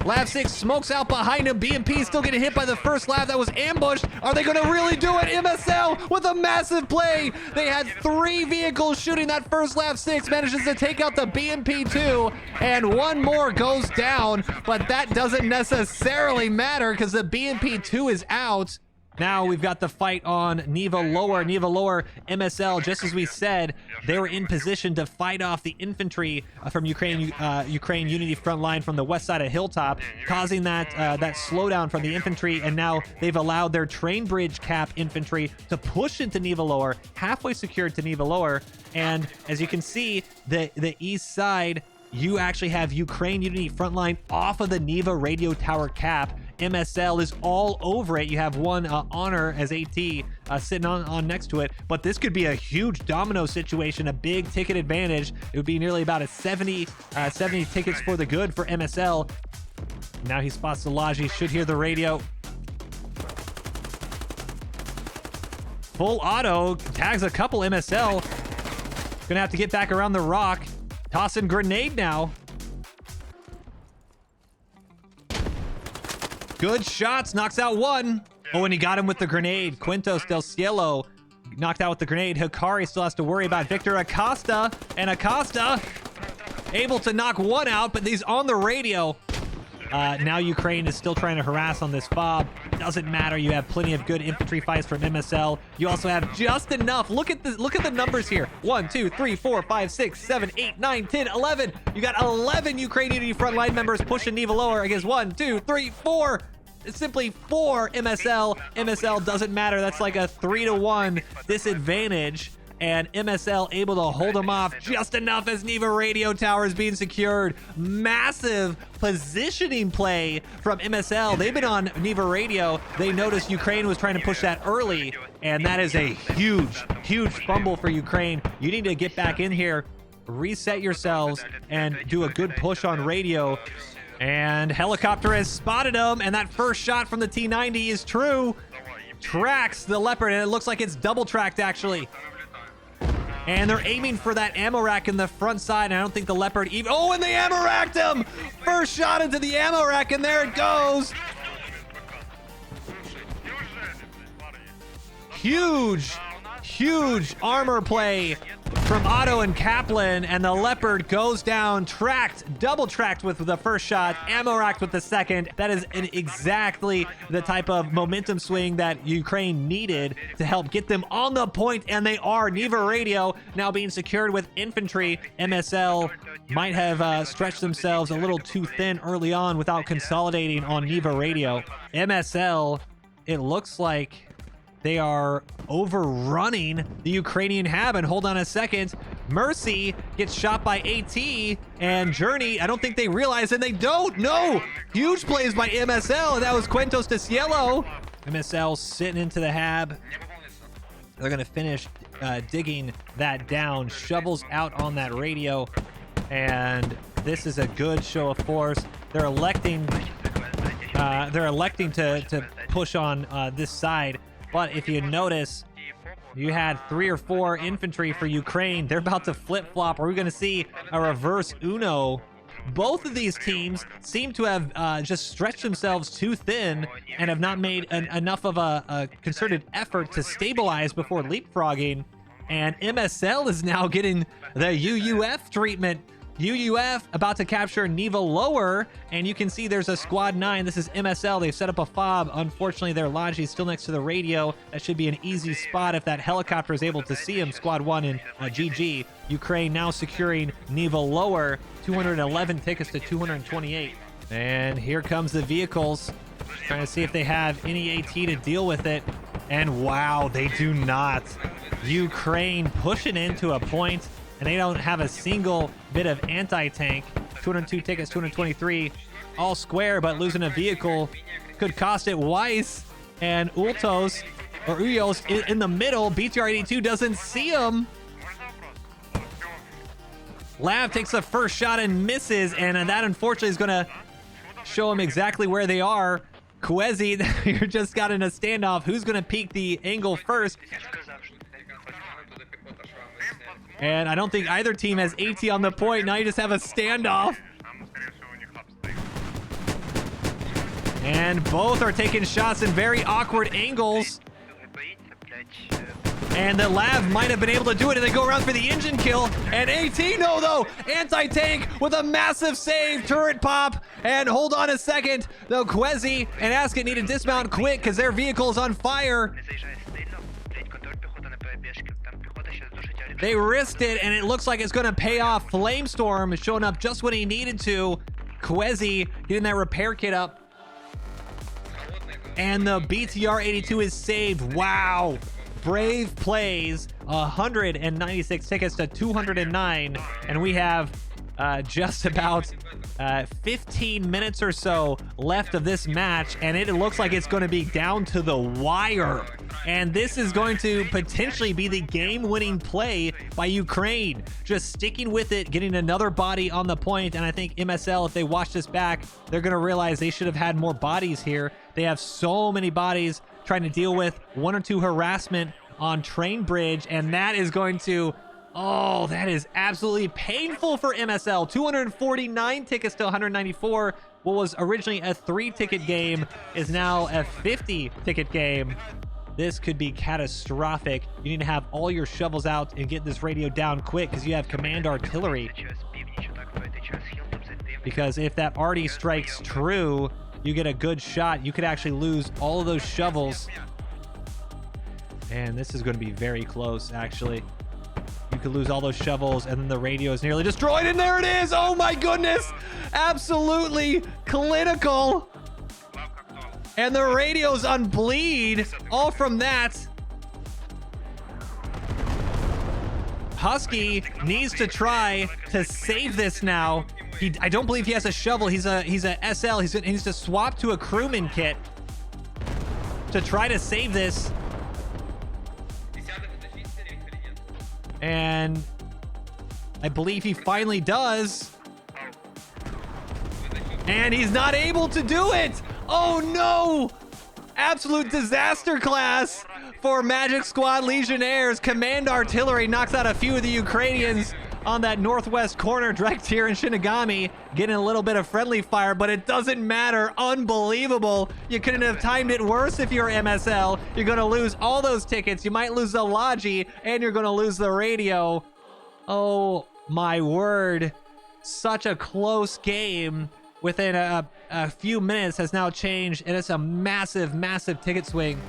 Lav 6 smokes out behind him. BMP still getting hit by the first Lav that was ambushed. Are they going to really do it? MSL with a massive play. They had 3 vehicles shooting. That first Lav 6 manages to take out the BMP2, and 1 more goes down, but that doesn't necessarily matter because the BMP2 is out. Now we've got the fight on Neva Lower. Neva Lower, MSL, just as we said, they were in position to fight off the infantry from Ukraine Unity Frontline from the west side of Hilltop, causing that slowdown from the infantry, and now they've allowed their Train Bridge cap infantry to push into Neva Lower, halfway secured to Neva Lower, and as you can see, the east side, you actually have Ukraine Unity Frontline off of the Neva Radio Tower cap. MSL is all over it. You have one Honor as AT sitting on next to it, but this could be a huge domino situation, a big ticket advantage. It would be nearly about a 70 tickets for the good for MSL. Now he spots Salaji, should hear the radio. Full auto, tags a couple MSL. Gonna have to get back around the rock. Tossing grenade now. Good shots, knocks out 1. Oh, and he got him with the grenade. Quintos del Cielo knocked out with the grenade. Hikari still has to worry about Victor Acosta, and Acosta able to knock 1 out, but he's on the radio. Now Ukraine is still trying to harass on this fob. Doesn't matter. You have plenty of good infantry fights from MSL. You also have just enough. Look at the numbers here. 1, 2, 3, 4, 5, 6, 7, 8, 9, 10, 11. You got 11 Ukraine Unity Frontline members pushing Neva lower against 1, 2, 3, 4. It's simply 4 MSL. MSL doesn't matter. That's like a 3-to-1 disadvantage. And MSL able to hold them off just enough as Neva radio tower is being secured. Massive positioning play from MSL. They've been on Neva radio. They noticed Ukraine was trying to push that early, and that is a huge fumble for Ukraine. You need to get back in here, reset yourselves, and do a good push on radio. And helicopter has spotted him, and that first shot from the T90 is true. Tracks the Leopard, and it looks like it's double tracked actually. And they're aiming for that ammo rack in the front side. And I don't think the Leopard even... Oh, and they ammo racked him! First shot into the ammo rack, and there it goes. Huge armor play from Otto and Kaplan, and the Leopard goes down, double tracked with the first shot, ammo racked with the second. That is exactly the type of momentum swing that Ukraine needed to help get them on the point, and they are. Neva radio now being secured with infantry. MSL might have stretched themselves a little too thin early on without consolidating on Neva radio. MSL, it looks like they are overrunning the Ukrainian hab. And hold on a second, Mercy gets shot by AT, and Journey, I don't think they realize, and they don't. No, huge plays by MSL, and that was Cuentos de Cielo. MSL sitting into the hab. They're gonna finish digging that down. Shovels out on that radio, and this is a good show of force. They're electing to push on this side. But if you notice, you had 3 or 4 infantry for Ukraine. They're about to flip-flop. Are we going to see a reverse Uno? Both of these teams seem to have just stretched themselves too thin and have not made enough of a concerted effort to stabilize before leapfrogging. And MSL is now getting the UUF treatment. UUF about to capture Neva lower, and you can see there's a squad 9. This is MSL. They've set up a fob. Unfortunately, their Logi is still next to the radio. That should be an easy spot if that helicopter is able to see him. Squad 1 and GG. Ukraine now securing Neva lower. 211 tickets to 228. And here comes the vehicles. Trying to see if they have any AT to deal with it. And wow, they do not. Ukraine pushing into a point, and they don't have a single bit of anti-tank. 202 tickets, 223, all square, but losing a vehicle could cost it. Weiss and Uyos in the middle. BTR-82 doesn't see him. Lav takes the first shot and misses, and that unfortunately is going to show him exactly where they are. Kwezi, you're just got in a standoff. Who's going to peek the angle first? And I don't think either team has AT on the point. Now you just have a standoff. And both are taking shots in very awkward angles. And the Lav might have been able to do it, and they go around for the engine kill. And AT, no though, anti-tank with a massive save, turret pop. And hold on a second, though Kwezi and Asket need to dismount quick because their vehicle is on fire. They risked it, and it looks like it's going to pay off. Flamestorm is showing up just when he needed to. Kwezi getting that repair kit up. And the BTR-82 is saved. Wow. Brave plays. 196 tickets to 209. And we have just about 15 minutes or so left of this match, and it looks like it's going to be down to the wire. And this is going to potentially be the game-winning play by Ukraine. Just sticking with it, getting another body on the point, and I think MSL, if they watch this back, they're going to realize they should have had more bodies here. They have so many bodies trying to deal with 1 or 2 harassment on Train Bridge, and that is going to... Oh, that is absolutely painful for MSL. 249 tickets to 194. What was originally a 3-ticket game is now a 50-ticket game. This could be catastrophic. You need to have all your shovels out and get this radio down quick because you have command artillery. because if that arty strikes true, you get a good shot. You could actually lose all of those shovels. And this is going to be very close, actually. You could lose all those shovels, and then the radio is nearly destroyed, and there it is! Oh my goodness! Absolutely clinical! And the radio's on bleed, all from that. Husky needs to try to save this now. I don't believe he has a shovel. He's a SL. He needs to swap to a crewman kit to try to save this. And I believe he finally does. And he's not able to do it. Oh no! Absolute disaster class for Magic Squad Legionnaires. Command Artillery knocks out a few of the Ukrainians on that northwest corner. Direct here in Shinigami getting a little bit of friendly fire, but it doesn't matter. Unbelievable. You couldn't have timed it worse if you're MSL. You're going to lose all those tickets. You might lose the Logi, and you're going to lose the radio. Oh my word. Such a close game. Within a few minutes has now changed, and it's a massive, massive ticket swing.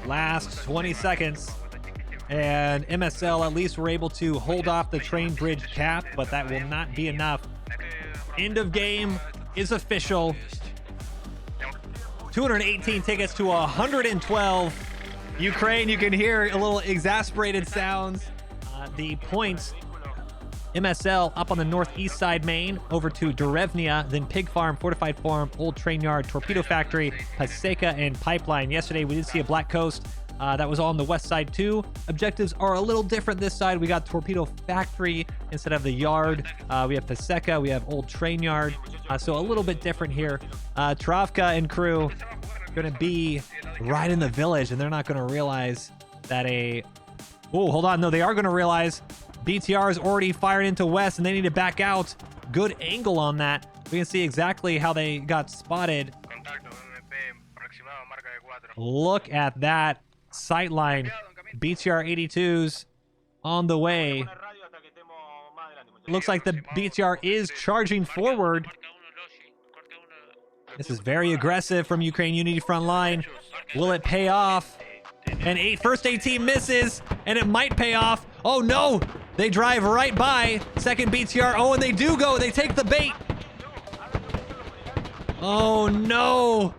Last 20 seconds. And MSL at least were able to hold off the train bridge cap, but that will not be enough. End of game is official. 218 tickets to 112. Ukraine, you can hear a little exasperated sounds. The points, MSL up on the northeast side main, over to Derevnia, then Pig Farm, Fortified Farm, Old Train Yard, Torpedo Factory, Paseka, and Pipeline. Yesterday we did see a Black Coast. That was on the west side too. Objectives are a little different this side. We got Torpedo Factory instead of the yard. We have Paseka, we have Old Train Yard. So a little bit different here. Travka and crew gonna be right in the village, and they're not gonna realize that oh, hold on. No, they are gonna realize BTR is already fired into west, and they need to back out. Good angle on that. We can see exactly how they got spotted. Look at that sightline. BTR 82s on the way. Looks like the BTR is charging forward. This is very aggressive from Ukraine Unity Frontline. Will it pay off? And first AT misses, and it might pay off. Oh no! They drive right by second BTR. Oh, and they do go. They take the bait. Oh no!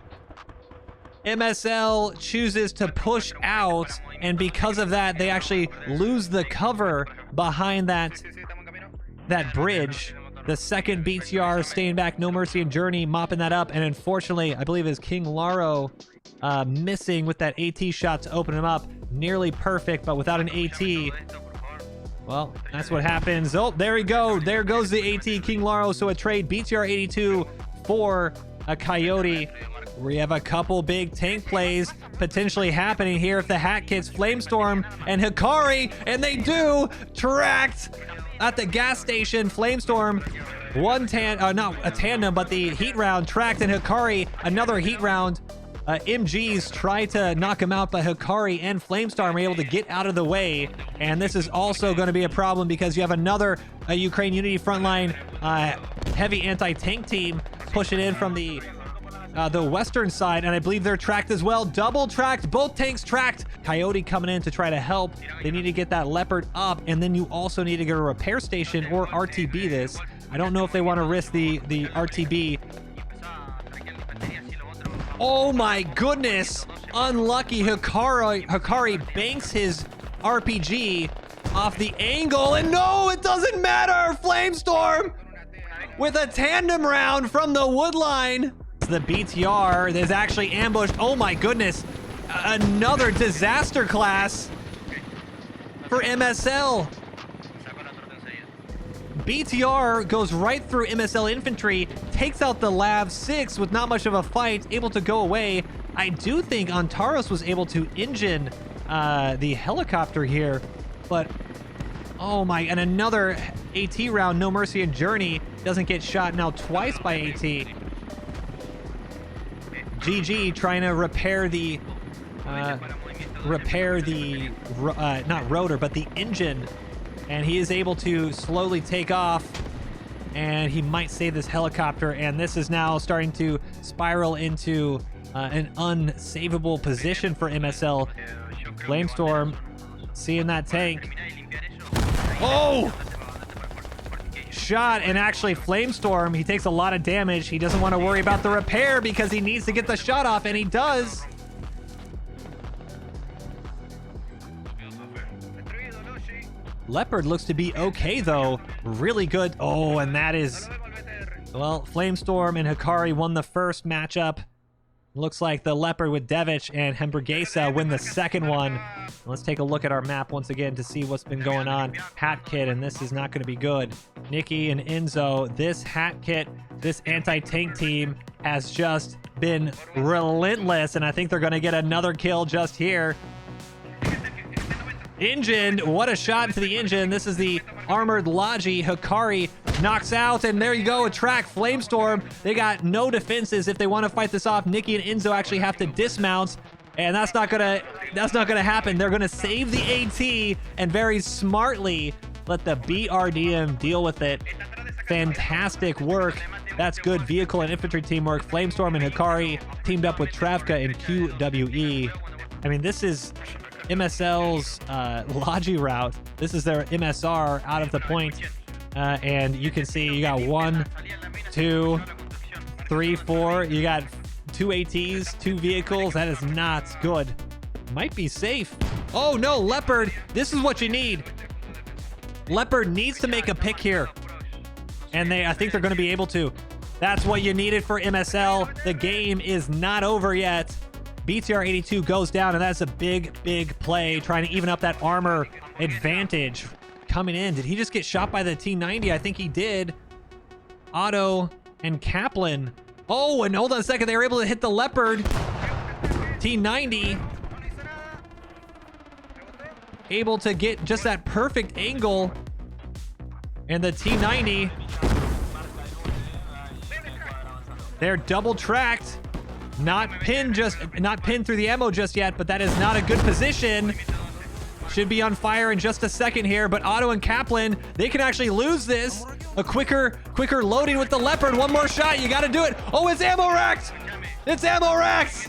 MSL chooses to push out, and because of that, they actually lose the cover behind that bridge. The second BTR staying back, No Mercy and Journey mopping that up, and unfortunately, I believe is King Laro missing with that AT shot to open him up. Nearly perfect, but without an AT. Well, that's what happens. Oh, there we go. There goes the AT, King Laro. So a trade, BTR 82 for a Coyote. We have a couple big tank plays potentially happening here if the Hat Kits Flamestorm and Hikari, and they do, tracked at the gas station. Flamestorm, not a tandem, but the heat round tracked, and Hikari, another heat round. MGs try to knock him out, but Hikari and Flamestorm are able to get out of the way. And this is also going to be a problem because you have another Ukraine Unity Frontline heavy anti-tank team pushing in from the western side, and I believe they're tracked as well. Double tracked, both tanks tracked. Coyote coming in to try to help. They need to get that Leopard up, and then you also need to go to a repair station or RTB this. I don't know if they want to risk the RTB. Oh my goodness! Unlucky. Hikari banks his RPG off the angle, and no, it doesn't matter! Flamestorm with a tandem round from the wood line. The BTR is actually ambushed. Oh my goodness. Another disaster class for MSL. BTR goes right through MSL infantry, takes out the Lav 6 with not much of a fight, able to go away. I do think Antaros was able to engine the helicopter here, but oh my, and another AT round, No Mercy and Journey doesn't get shot now twice by AT. GG trying to repair the not rotor, but the engine, and he is able to slowly take off. and he might save this helicopter, and this is now starting to spiral into an unsavable position for MSL. Flamestorm seeing that tank. Oh! Shot, and actually Flamestorm, he takes a lot of damage. He doesn't want to worry about the repair because he needs to get the shot off, and he does. Leopard looks to be okay, though. Really good. Oh, and that is... Well, Flamestorm and Hikari won the first matchup. Looks like the Leopard with Devich and Hembergesa win the second one. Let's take a look at our map once again to see what's been going on. Hat Kit, and this is not going to be good. Nikki and Enzo, this Hat Kit, this anti-tank team has just been relentless, and I think they're going to get another kill just here. Engine, what a shot into the engine. This is the armored Logi. Hikari knocks out, and there you go, a track Flamestorm. They got no defenses if they want to fight this off. Nikki and Enzo actually have to dismount, and that's not gonna happen. They're gonna save the AT and very smartly let the BRDM deal with it. Fantastic work. That's good vehicle and infantry teamwork. Flamestorm and Hikari teamed up with Travka and QWE. I mean, this is MSL's Logi route. This is their MSR out of the point. And you can see you got 1, 2, 3, 4. You got 2 ATs, 2 vehicles. That is not good. Might be safe. Oh no, Leopard. This is what you need. Leopard needs to make a pick here. And I think they're going to be able to. That's what you needed for MSL. The game is not over yet. BTR 82 goes down, and that's a big, big play, trying to even up that armor advantage coming in. Did he just get shot by the T90? I think he did. Otto and Kaplan. Oh, and hold on a second. They were able to hit the Leopard. T90. Able to get just that perfect angle. And the T90. They're double tracked. Not pinned through the ammo just yet, but that is not a good position. Should be on fire in just a second here, but Otto and Kaplan, they can actually lose this. A quicker loading with the Leopard. One more shot, you gotta do it. Oh, it's ammo racked! It's ammo racked!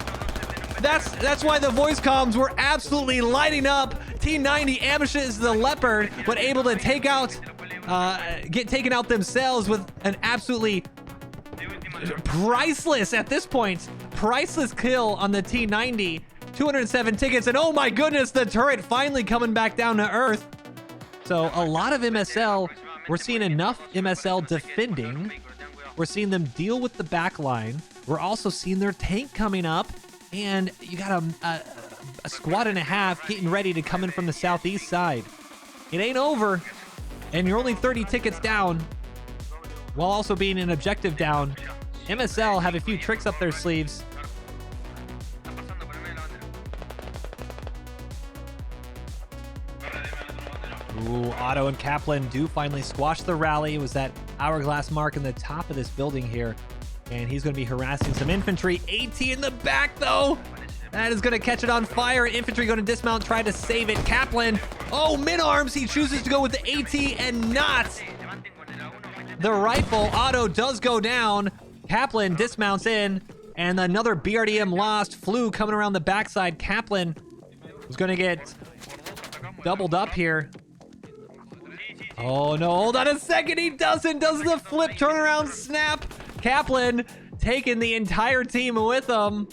That's why the voice comms were absolutely lighting up. T90 ambushes the Leopard, but able to take out, get taken out themselves with an absolutely priceless, at this point, priceless kill on the T90. 207 tickets, and oh my goodness, the turret finally coming back down to earth. So a lot of MSL, we're seeing enough MSL defending. We're seeing them deal with the back line. We're also seeing their tank coming up, and you got a squad and a half getting ready to come in from the southeast side. It ain't over, and you're only 30 tickets down, while also being an objective down. MSL have a few tricks up their sleeves. Ooh, Otto and Kaplan do finally squash the rally. It was that hourglass mark in the top of this building here. And he's going to be harassing some infantry. AT in the back, though. That is going to catch it on fire. Infantry going to dismount, try to save it. Kaplan, oh, mid-arms. He chooses to go with the AT and not the rifle. Otto does go down. Kaplan dismounts in, and another BRDM lost. Flew coming around the backside. Kaplan was going to get doubled up here. Oh no, hold on a second. He doesn't. Does the flip turnaround snap. Kaplan taking the entire team with him.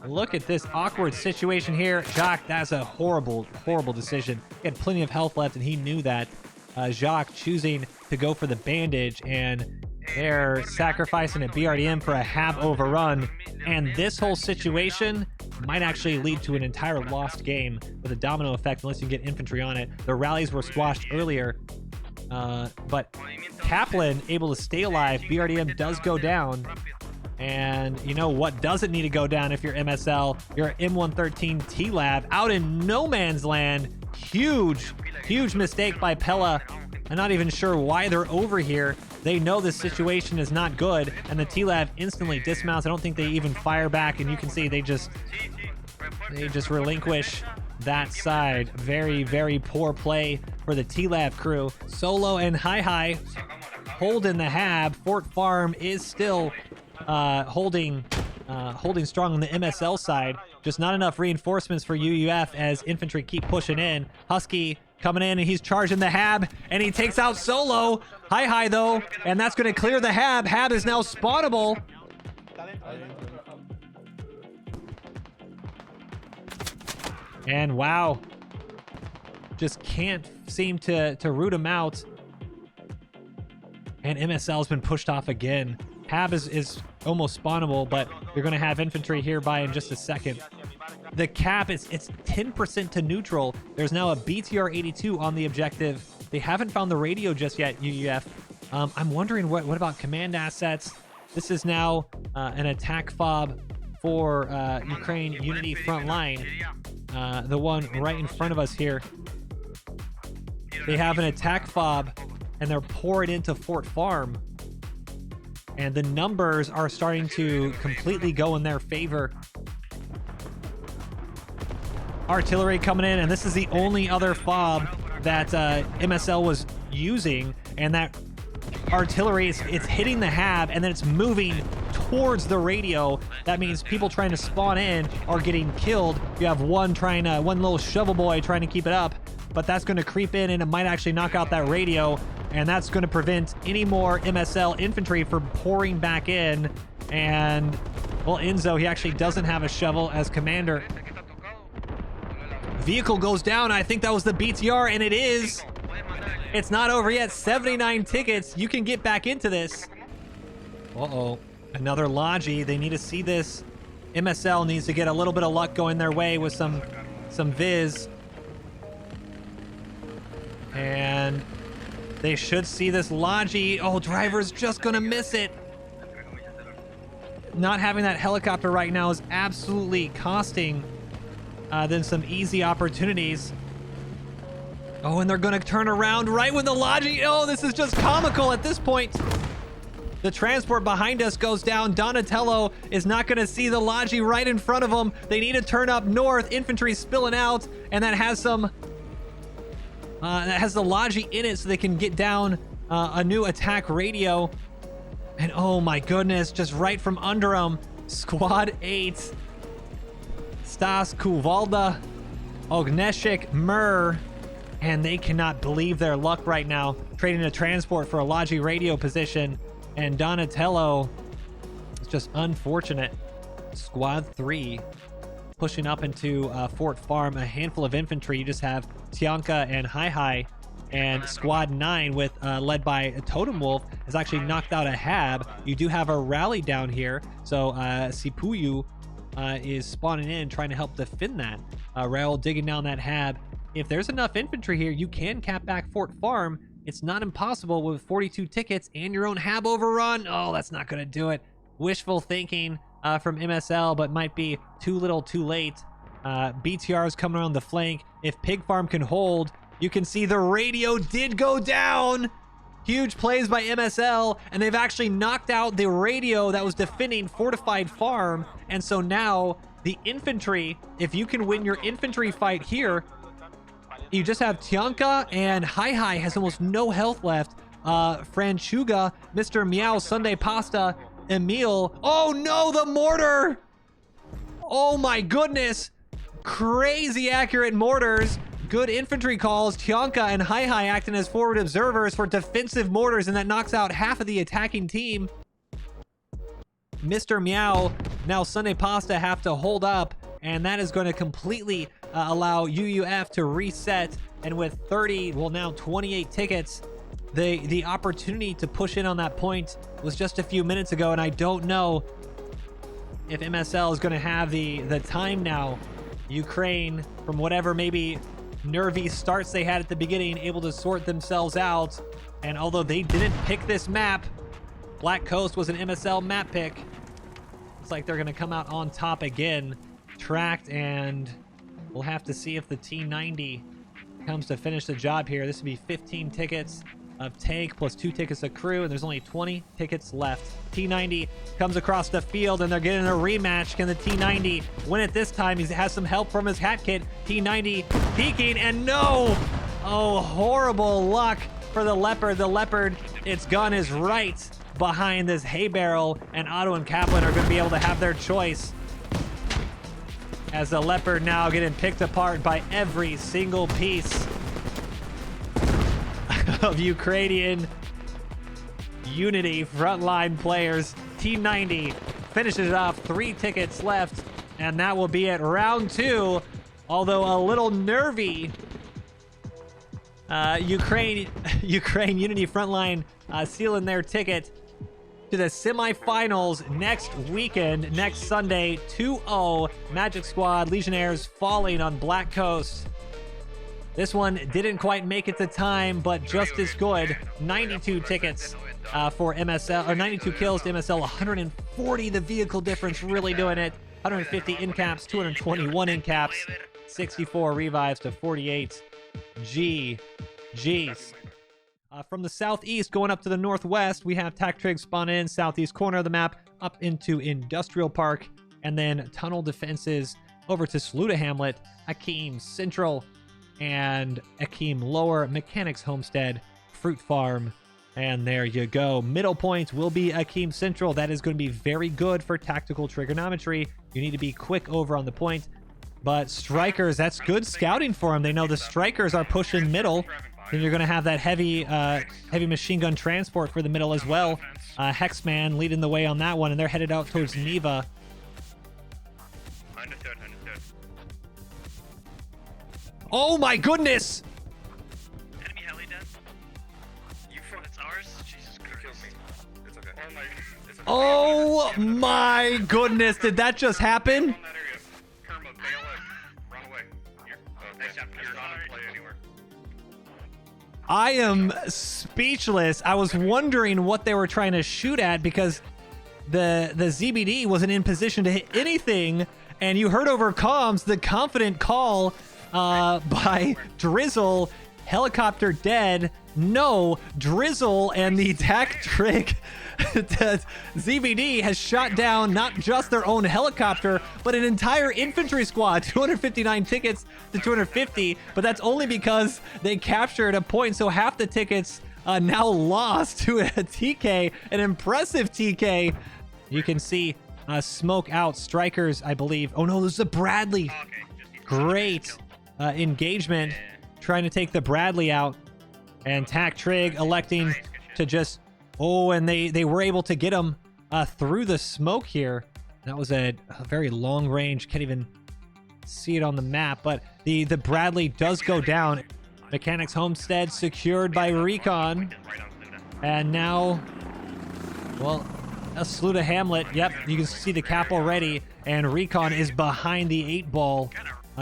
Look at this awkward situation here. Jacques, that's a horrible, horrible decision. He had plenty of health left, and he knew that. Jacques choosing to go for the bandage, and they're sacrificing a BRDM for a half overrun. And this whole situation might actually lead to an entire lost game with a domino effect unless you get infantry on it. The rallies were squashed earlier, but Kaplan able to stay alive. BRDM does go down. And you know what doesn't need to go down if you're MSL? You're M113 T-Lab out in no man's land. Huge mistake by Pella. I'm not even sure why they're over here. They know this situation is not good, and the T-Lab instantly dismounts. I don't think they even fire back, and you can see they just relinquish that side. Very, very poor play for the T-Lab crew. Solo and Hi holding the hab. Fort Farm is still holding strong on the MSL side. Just not enough reinforcements for UUF as infantry keep pushing in. Husky coming in, and he's charging the hab, and he takes out Solo. Hi though, and that's going to clear the hab. Hab is now spawnable. And wow, just can't seem to root him out. And MSL's been pushed off again. Hab is almost spawnable, but you're going to have infantry here by in just a second. The cap it's 10% to neutral. There's now a BTR 82 on the objective. They haven't found the radio just yet, UUF. I'm wondering what about command assets. This is now an attack fob for Ukraine Unity Frontline. The one right in front of us here. They have an attack fob and they're pouring into Fort Farm. And the numbers are starting to completely go in their favor. Artillery coming in, and this is the only other fob that MSL was using, and that artillery it's hitting the hab and then it's moving towards the radio. That means people trying to spawn in are getting killed. You have one little shovel boy trying to keep it up, but that's going to creep in and it might actually knock out that radio, and that's going to prevent any more MSL infantry from pouring back in. And well, Enzo, he actually doesn't have a shovel as commander. Vehicle goes down. I think that was the BTR, and it is. It's not over yet. 79 tickets. You can get back into this. Uh-oh. Another Logi. They need to see this. MSL needs to get a little bit of luck going their way with some Viz. And they should see this Logi. Oh, driver's just going to miss it. Not having that helicopter right now is absolutely costing then some easy opportunities. Oh, and they're going to turn around right when the Logi... Oh, this is just comical at this point. The transport behind us goes down. Donatello is not going to see the Logi right in front of him. They need to turn up north. Infantry spilling out, and that has some... that has the Logi in it so they can get down a new attack radio. And oh my goodness, just right from under them, Squad 8... Stas, Kuvalda, Ogneshik, Mur, and they cannot believe their luck right now, trading a transport for a Logi radio position, and Donatello is just unfortunate. Squad 3 pushing up into Fort Farm, a handful of infantry. You just have Tianka and Hi, and Squad 9 with led by Totem Wolf has actually knocked out a hab. You do have a rally down here, so Sipuyu is spawning in, trying to help defend that. Raul digging down that hab. If there's enough infantry here, you can cap back Fort Farm. It's not impossible with 42 tickets and your own hab overrun. Oh, that's not going to do it. Wishful thinking from MSL, but might be too little too late. BTR is coming around the flank. If Pig Farm can hold, you can see the radio did go down. Huge plays by MSL, and they've actually knocked out the radio that was defending Fortified Farm. And so now the infantry, if you can win your infantry fight here, you just have Tianka, and Hi has almost no health left. Franchuga, Mr. Meow, Sunday Pasta, Emil. Oh no, the mortar! Oh my goodness! Crazy accurate mortars. Good infantry calls. Tianka and Hi acting as forward observers for defensive mortars, and that knocks out half of the attacking team. Mr. Meow, now Sunday Pasta have to hold up, and that is going to completely allow UUF to reset. And with 30, well now 28 tickets, the opportunity to push in on that point was just a few minutes ago, and I don't know if MSL is going to have the time now. Ukraine, from whatever maybe nervy starts they had at the beginning, able to sort themselves out. And although they didn't pick this map, Black Coast was an MSL map pick. Looks like they're going to come out on top again, tracked, and we'll have to see if the T90 comes to finish the job here. This would be 15 tickets of tank plus 2 tickets of crew, and there's only 20 tickets left. T90 comes across the field, and they're getting a rematch. Can the T90 win it this time? He has some help from his hat kit. T90 peeking, and no! Oh, horrible luck for the Leopard. The Leopard, its gun is right behind this hay barrel, and Otto and Kaplan are going to be able to have their choice. As the Leopard now getting picked apart by every single piece of Ukrainian Unity Frontline players. T90 finishes it off, 3 tickets left, and that will be it. Round 2, although a little nervy. Ukraine Unity Frontline sealing their ticket to the semifinals next weekend, next Sunday. 2-0 Magic Squad Legionnaires falling on Black Coast. This one didn't quite make it to time, but just as good. 92 tickets for MSL, or 92 kills to MSL, 140 the vehicle difference, really doing it. 150 in caps, 221 in caps, 64 revives to 48. GG's. From the southeast going up to the northwest, we have Tactrig spawn in, southeast corner of the map, up into Industrial Park, and then tunnel defenses over to Saluda Hamlet, Akeem Central, and Akeem Lower, Mechanics Homestead, Fruit Farm, and there you go. Middle point will be Akeem Central. That is going to be very good for tactical Triggernometry. You need to be quick over on the point. But Strikers, that's good scouting for them. They know the Strikers are pushing middle. Then you're going to have that heavy machine gun transport for the middle as well. Hexman leading the way on that one, and they're headed out towards Neva. Understood. Oh my goodness! Enemy heli dead. It's ours? Jesus Christ. It's okay. Oh my goodness, did that just happen? Kerma, bail out. Run away. You're not in play anywhere. I am speechless. I was wondering what they were trying to shoot at because the ZBD wasn't in position to hit anything, and you heard over comms the confident call by Drizzle, helicopter dead. No, Drizzle and the Tactrig ZBD has shot down not just their own helicopter, but an entire infantry squad. 259 tickets to 250, but that's only because they captured a point, so half the tickets now lost to a TK, an impressive TK. You can see smoke out Strikers, I believe. Oh no, this is a Bradley. Great engagement, trying to take the Bradley out, and Tactrig electing to just, oh, and they were able to get him through the smoke here. That was a very long range, can't even see it on the map, but the Bradley does go down. Mechanics Homestead secured by Recon, and now, well, a Saluda Hamlet. Yep, you can see the cap already, and Recon is behind the 8-ball.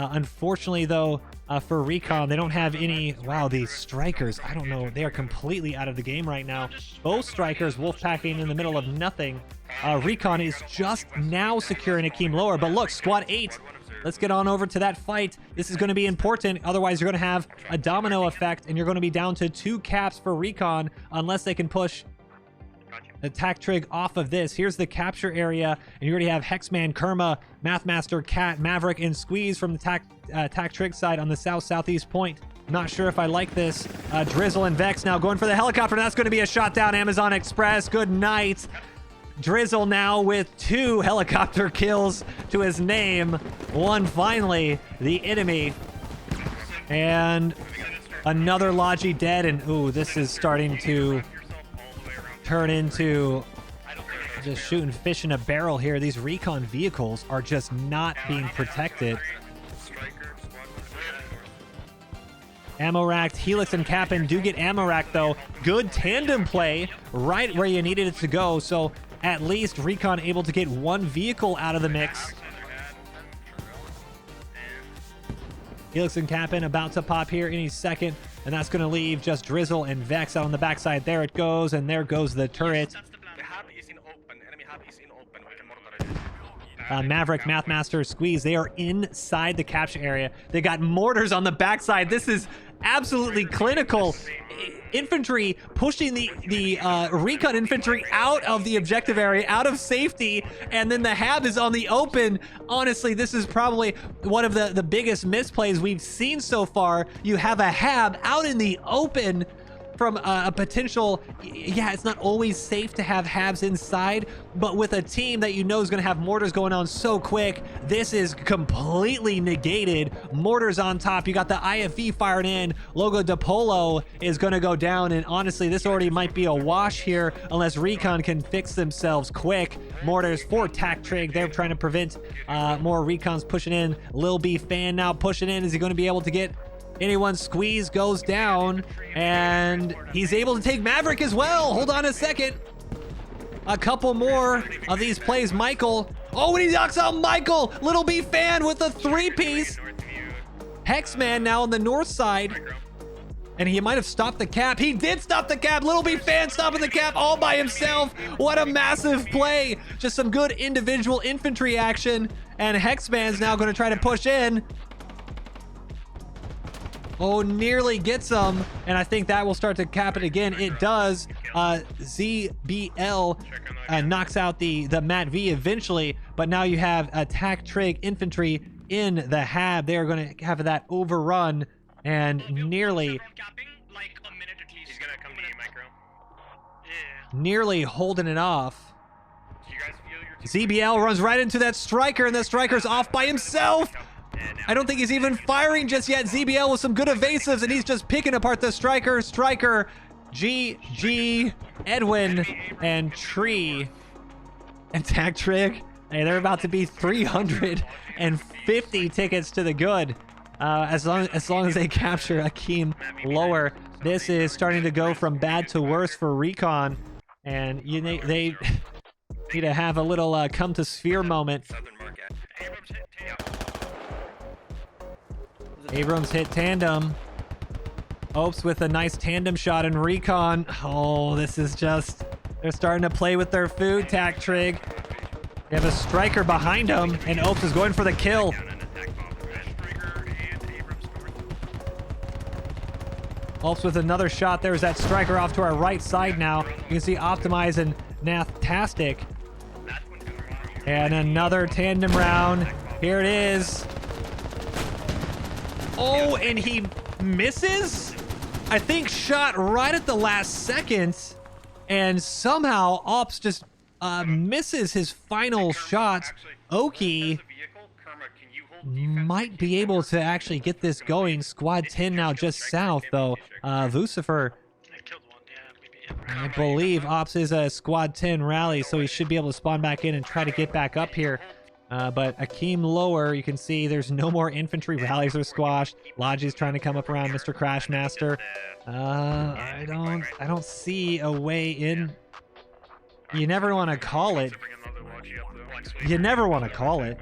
Unfortunately, though, for Recon, they don't have any... Wow, these Strikers, I don't know. They are completely out of the game right now. Both Strikers wolfpacking in the middle of nothing. Recon is just now securing Akeem Lower. But look, Squad 8, let's get on over to that fight. This is going to be important. Otherwise, you're going to have a domino effect, and you're going to be down to 2 caps for Recon unless they can push the Tactrig off of this. Here's the capture area, and you already have Hexman, Kerma, Mathmaster, Cat, Maverick, and Squeeze from the Tactrig side on the southeast point. Not sure if I like this. Drizzle and Vex now going for the helicopter. That's going to be a shot down. Amazon Express, good night. Drizzle now with 2 helicopter kills to his name. One finally, the enemy. And another Logi dead, and ooh, this is starting to turn into just shooting fish in a barrel here. These Recon vehicles are just not being protected. Ammo racked. Helix and Cap'n do get ammo racked, though. Good tandem play right where you needed it to go. So at least Recon able to get 1 vehicle out of the mix. Helix and Cap'n about to pop here any second, and that's going to leave just Drizzle and Vex out on the backside. There it goes, and there goes the turret. Maverick, Mathmaster, Squeeze, they are inside the capture area. They got mortars on the backside. This is absolutely clinical. Infantry pushing the Recon infantry out of the objective area, out of safety, and then the Hab is on the open. Honestly, this is probably one of the biggest misplays we've seen so far. You have a Hab out in the open from a potential, yeah, it's not always safe to have Habs inside, but with a team that you know is going to have mortars going on so quick, this is completely negated. Mortars on top, you got the IFV fired in, Logo de Polo is going to go down, and honestly, this already might be a wash here unless Recon can fix themselves quick. Mortars for Tactrig, they're trying to prevent more Recons pushing in. Lil B fan now pushing in. Is he going to be able to get anyone? Squeeze goes down, and he's able to take Maverick as well. Hold on a second. A couple more of these plays. Michael. Oh, and he knocks out Michael. Little B fan with a 3-piece. Hexman now on the north side. And he might have stopped the cap. He did stop the cap. Little B fan stopping the cap all by himself. What a massive play. Just some good individual infantry action. And Hexman's now going to try to push in. Oh, nearly gets him, and I think that will start to cap it again. It does. ZBL knocks out the Mat V eventually, but now you have attack trig infantry in the Hab. They are going to have that overrun and nearly holding it off. ZBL runs right into that striker, and that striker's off by himself. I don't think he's even firing just yet. ZBL with some good evasives, and he's just picking apart the striker. Striker, GG, Edwin, and Tree. And Tactrig, hey, they're about to be 350 tickets to the good. As long as they capture Akeem lower. This is starting to go from bad to worse for Recon, and they need to have a little come to sphere moment. Abrams hit tandem. Opes with a nice tandem shot in Recon. Oh, this is just... They're starting to play with their food, Tactrig. They have a striker behind him, and Opes is going for the kill. Opes with another shot. There's that striker off to our right side now. You can see Optimize and Nathtastic. And another tandem round. Here it is. Oh, and he misses? I think shot right at the last second, and somehow Ops just misses his final shot. Oki might be able to actually get this going. Squad 10 now just south, though. Lucifer, I believe Ops is a Squad 10 rally, so he should be able to spawn back in and try to get back up here. But Akeem lower, you can see there's no more infantry. Rallies are squashed. Logi's trying to come up around Mr. Crashmaster. I don't see a way in. You never want to call it. You never want to call it.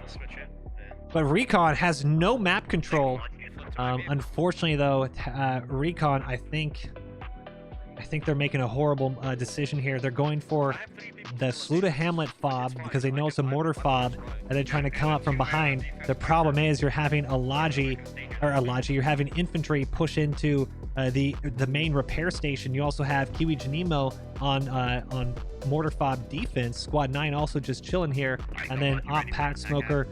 But Recon has no map control. Unfortunately, though, Recon, I think they're making a horrible decision here. They're going for the Sluta Hamlet fob because they know it's a mortar fob, and they're trying to come up from behind. The problem is you're having you're having infantry push into the main repair station. You also have Kiwi Janimo on mortar fob defense. Squad 9 also just chilling here, and then Op Pack Smoker.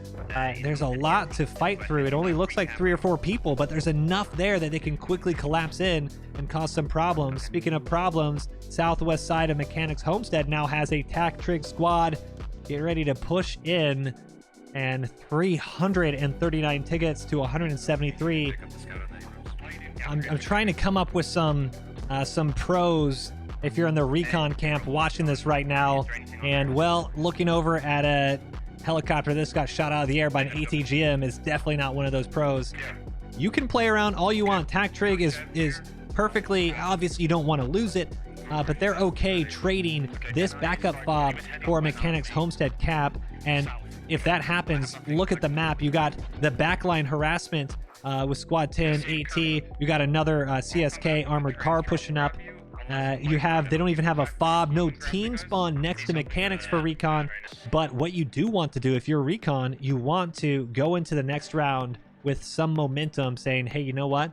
There's a lot to fight through. It only looks like 3 or 4 people, but there's enough there that they can quickly collapse in and cause some problems. Speaking of problems, southwest side of Mechanics Homestead now has a Tactrig squad. Get ready to push in, and 339 tickets to 173. I'm trying to come up with some pros if you're in the Recon camp watching this right now, and well, looking over at a helicopter this got shot out of the air by an ATGM is definitely not one of those pros. You can play around all you want. Tactrig is perfectly, obviously you don't want to lose it, but they're okay trading this backup fob for a Mechanics Homestead cap. And if that happens, look at the map. You got the backline harassment with Squad 10 AT. You got another CSK armored car pushing up. They don't even have a fob, no team spawn next to Mechanics for Recon. But what you do want to do if you're Recon, you want to go into the next round with some momentum, saying, hey, you know what?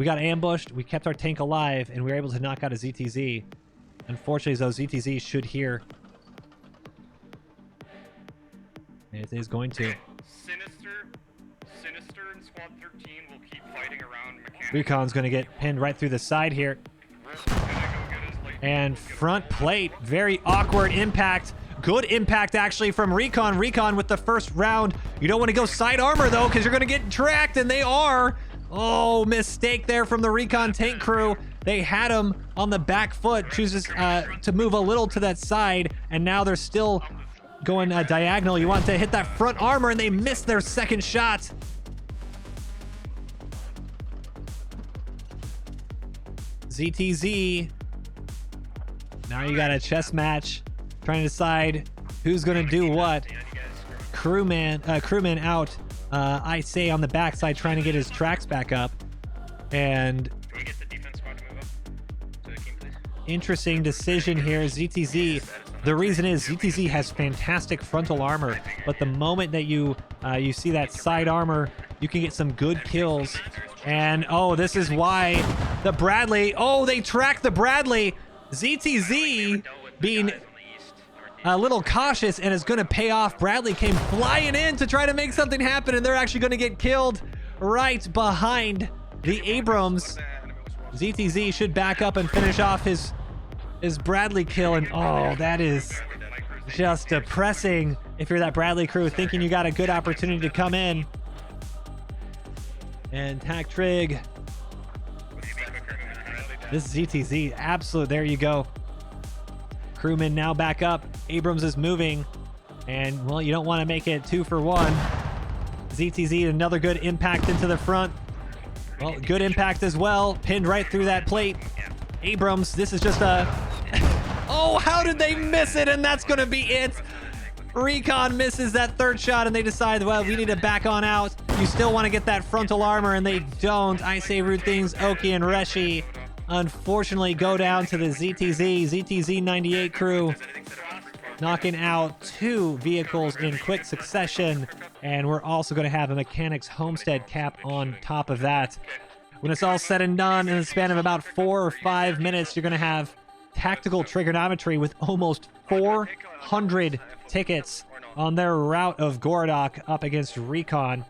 We got ambushed, we kept our tank alive, and we were able to knock out a ZTZ. Unfortunately, those ZTZs should hear. It is going to. Sinister and Squad 13 will keep fighting around mechanics. Recon's going to get pinned right through the side here. And front plate, very awkward impact. Good impact, actually, from Recon. Recon with the first round. You don't want to go side armor, though, because you're going to get tracked, and they are. Oh, mistake there from the Recon tank crew. They had him on the back foot, chooses to move a little to that side, and now they're still going diagonal. You want to hit that front armor, and they missed their second shot. ZTZ. Now you got a chess match, trying to decide who's going to do what. Crewman out. I say on the backside, trying to get his tracks back up. And Can we get the defense squad to move up to the team, please? interesting decision here. ZTZ. The reason is ZTZ has fantastic frontal armor, but the moment that you see that side armor, you can get some good kills. And oh, this is why the Bradley. Oh, they tracked the Bradley. ZTZ being a little cautious and is going to pay off. Bradley came flying in to try to make something happen, and they're actually going to get killed right behind the Abrams. ZTZ should back up and finish off his Bradley kill, and oh, that is just depressing if you're that Bradley crew thinking you got a good opportunity to come in. And Tac Trig. This is ZTZ, absolute, there you go. Crewman now back up. Abrams is moving. And, well, you don't want to make it 2 for 1. ZTZ, another good impact into the front. Well, good impact as well. Pinned right through that plate. Abrams, this is just a... Oh, how did they miss it? And that's going to be it. Recon misses that third shot, and they decide, well, we need to back on out. You still want to get that frontal armor, and they don't. I say rude things. Oki and Reshi unfortunately go down to the ZTZ 98 crew, knocking out 2 vehicles in quick succession. And we're also going to have a mechanics homestead cap on top of that. When it's all said and done, in the span of about 4 or 5 minutes, you're going to have tactical Triggernometry with almost 400 tickets on their route of Gorodok up against Recon.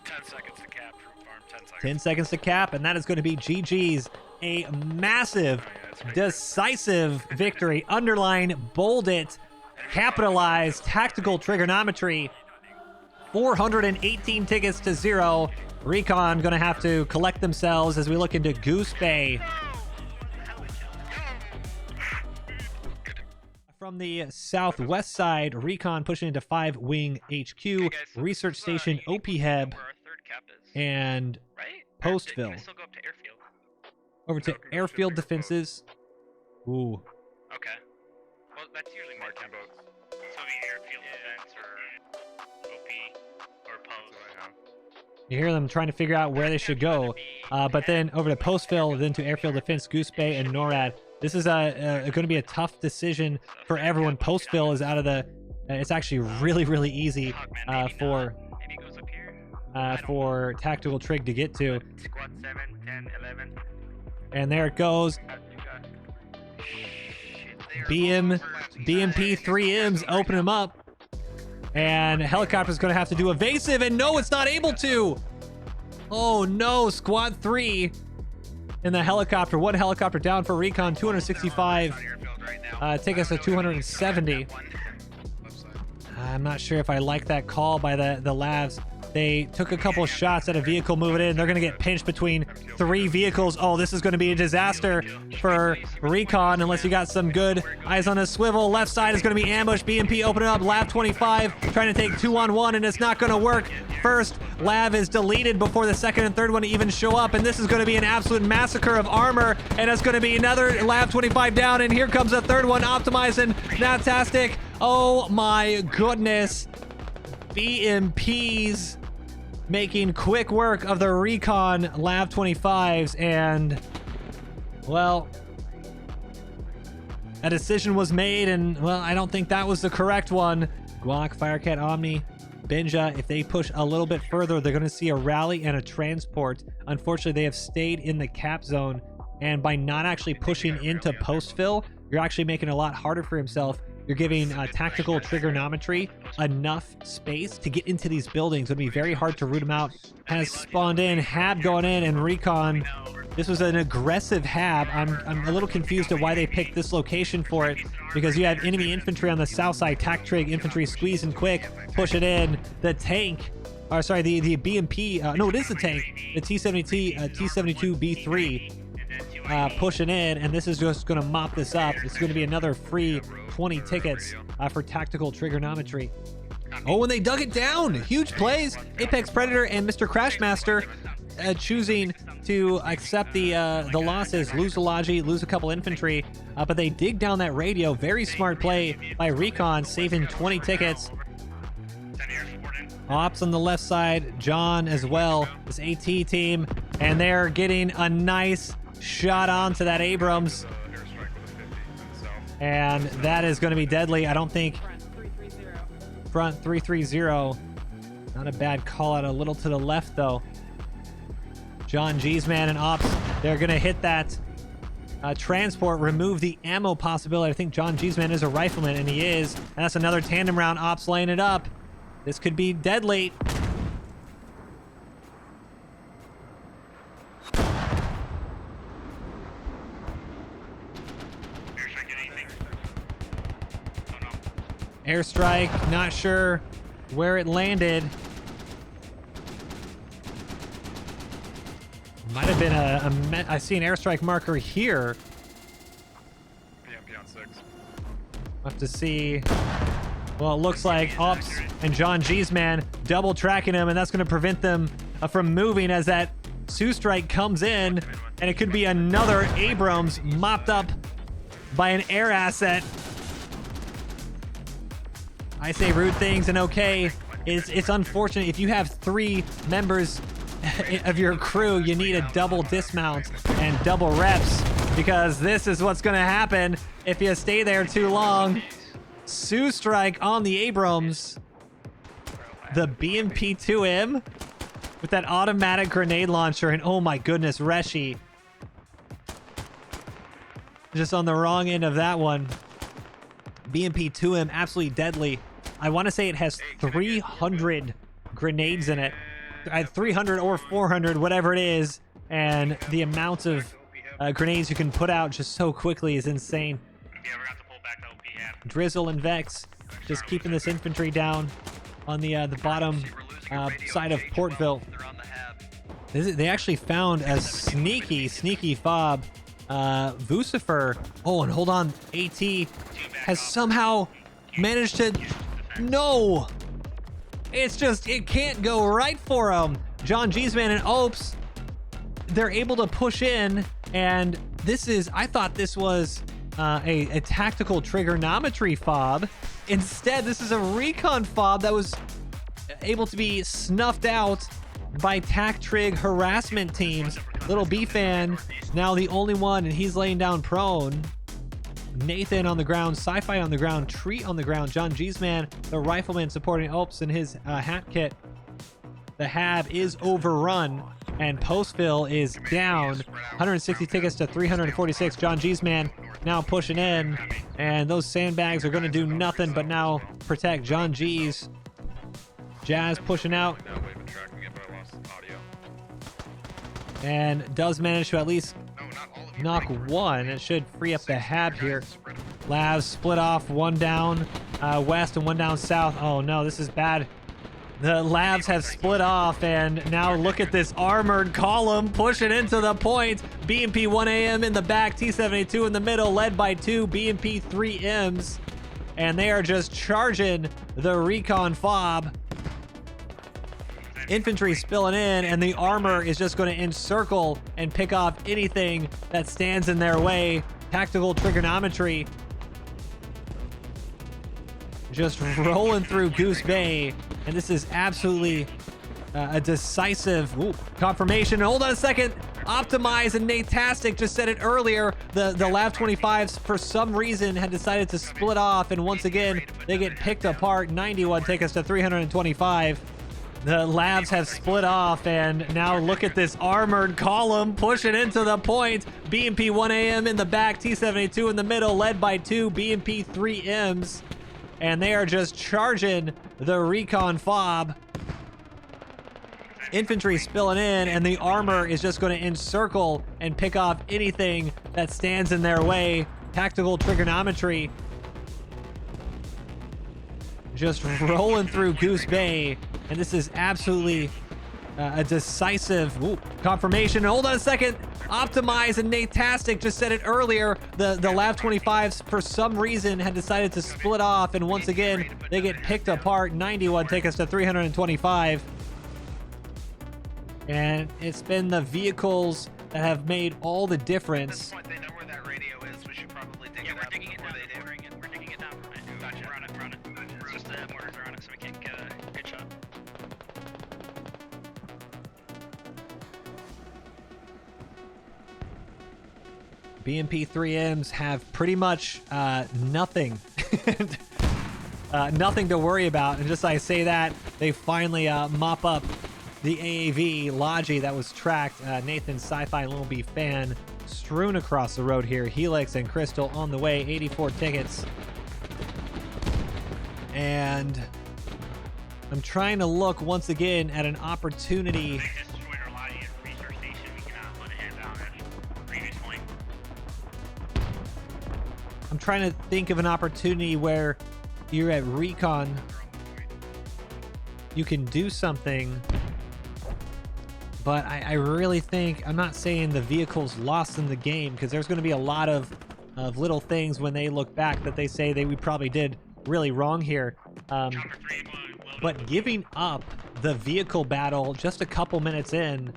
10 seconds to cap from farm, 10 seconds. 10 seconds to cap, and that is going to be GG's. A massive, decisive victory. Underline, bold it, capitalize, tactical Triggernometry. 418 tickets to 0. Recon going to have to collect themselves as we look into Goose Bay. From the southwest side, Recon pushing into 5 Wing HQ, Research Station OP-Heb, and Postville. Over to Airfield Defenses. Ooh. Okay. Well, that's usually marching boats. So the airfield defense or OP or post. You hear them trying to figure out where they should go. But then over to Postville, then to Airfield Defense, Goose Bay, and NORAD. This is going to be a tough decision for everyone. Postville is out of the... it's actually really, really easy for Tactical Trig to get to. Squad 7, 10, 11. And there it goes. BMP 3Ms open them up. And helicopter's going to have to do evasive, and no, it's not able to. Oh no, Squad 3 in the helicopter. 1 helicopter down for Recon, 265. Take us to 270. I'm not sure if I like that call by the Lavs. They took a couple shots at a vehicle moving in. They're going to get pinched between 3 vehicles. Oh, this is going to be a disaster for Recon unless you got some good eyes on a swivel. Left side is going to be ambushed. BMP opening up. Lav 25 trying to take 2-on-1, and it's not going to work. First Lav is deleted before the second and third one to even show up, and this is going to be an absolute massacre of armor, and it's going to be another Lav 25 down, and here comes a third one. Optimizing. Fantastic. Oh my goodness. BMPs making quick work of the Recon Lav 25s, and well, a decision was made, and well, I don't think that was the correct one. Guac, Firecat, Omni, Binja. If they push a little bit further, they're going to see a rally and a transport. Unfortunately, they have stayed in the cap zone, and by not actually pushing into post fill, you're actually making it a lot harder for himself. You're giving tactical Triggernometry enough space to get into these buildings. It'll be very hard to root him out. Has spawned in, Hab going in, and Recon. This was an aggressive Hab. I'm a little confused at why they picked this location for it, because you have enemy infantry on the south side. Tac Trig infantry squeezing quick, push it in. The tank, or sorry, the BMP. No, it is the tank. The T-72B3 pushing in, and this is just going to mop this up. It's going to be another free 20 tickets for tactical Triggernometry. Oh, and they dug it down. Huge plays. Apex Predator and Mr. Crashmaster choosing to accept the losses, lose a Logi, lose a couple infantry, but they dig down that radio. Very smart play by Recon, saving 20 tickets. Ops on the left side, John as well, this AT team, and they're getting a nice shot onto that Abrams, and that is going to be deadly. I don't think front 330. Not a bad call out, a little to the left though. John G's man and Ops, they're going to hit that transport, remove the ammo possibility. I think John G's man is a rifleman, and he is, and that's another tandem round. Ops laying it up. This could be deadly. Airstrike, not sure where it landed. Might have been I see an airstrike marker here. BMP on 6. We'll have to see. Well, it looks like Ops and John G's man double tracking him, and that's going to prevent them from moving as that Sioux strike comes in, and it could be another Abrams mopped up by an air asset. I say rude things, and okay, it's unfortunate. If you have 3 members of your crew, you need a double dismount and double reps, because this is what's going to happen if you stay there too long. Sioux strike on the Abrams. The BMP-2M with that automatic grenade launcher, and oh my goodness, Reshi just on the wrong end of that one. BMP-2M, absolutely deadly. I want to say it has 300 grenades in it. 300 or 400, whatever it is, and the amount of grenades you can put out just so quickly is insane. Yeah, we're going to have to pull back the OP half. Drizzle and Vex just keeping this infantry down on the bottom side of Portville. They actually found a sneaky fob. Vucifer. Oh, and hold on. AT has somehow managed to... No! It's just, it can't go right for him. John G's man and Opes, they're able to push in, and this is, I thought this was a tactical Triggernometry fob. Instead, this is a Recon fob that was able to be snuffed out by Tac Trig harassment teams. Little B-Fan, now the only one, and he's laying down prone. Nathan on the ground, Sci-Fi on the ground, Treat on the ground, John G's man, the rifleman supporting Opes in his hat kit. The Hab is overrun, and Postville is down. 160 tickets to 346. John G's man now pushing in, and those sandbags are going to do nothing but now protect John G's. Jazz pushing out, and does manage to at least knock one. It should free up the Hab here. Lavs split off, one down west and one down south. Oh no, this is bad. The Lavs have split off, and now look at this armored column pushing into the point. BMP 1AM in the back, T-72 in the middle, led by 2 BMP 3Ms, and they are just charging the Recon fob. Infantry spilling in, and the armor is just going to encircle and pick off anything that stands in their way. Tactical Triggernometry just rolling through Goose Bay, and this is absolutely a decisive confirmation. Hold on a second. Optimize and Natastic just said it earlier. The Lav 25s for some reason had decided to split off, and once again they get picked apart. 91 take us to 325. The Lavs have split off, and now look at this armored column pushing into the point. BMP 1AM in the back, T72 in the middle, led by two BMP 3Ms, and they are just charging the Recon fob. Infantry spilling in, and the armor is just going to encircle and pick off anything that stands in their way. Tactical Triggernometry just rolling through Goose Bay, and this is absolutely a decisive confirmation. Hold on a second. Optimize and Natastic just said it earlier. The Lav 25s for some reason had decided to split off, and once again they get picked apart. 91 take us to 325. And it's been the vehicles that have made all the difference. At this point, they know where that radio is. We should probably dig it up. We're digging it before down. they do. We're digging it down. Gotcha. We're on it. It's just the mortars are on it, so we can't get a good shot. BMP 3Ms have pretty much nothing. Nothing to worry about. And just as I say that, they finally mop up the AAV Logi that was tracked. Nathan Sci-Fi Little B fan strewn across the road here. Helix and Crystal on the way. 84 tickets. And I'm trying to look once again at an opportunity. They just destroyed our Lottie and research station. We cannot let it hand down at previous point. I'm trying to think of an opportunity where you're at Recon. You can do something. But I really think, I'm not saying the vehicle's lost in the game, because there's going to be a lot of little things when they look back that they say we probably did really wrong here. But giving up the vehicle battle just a couple minutes in,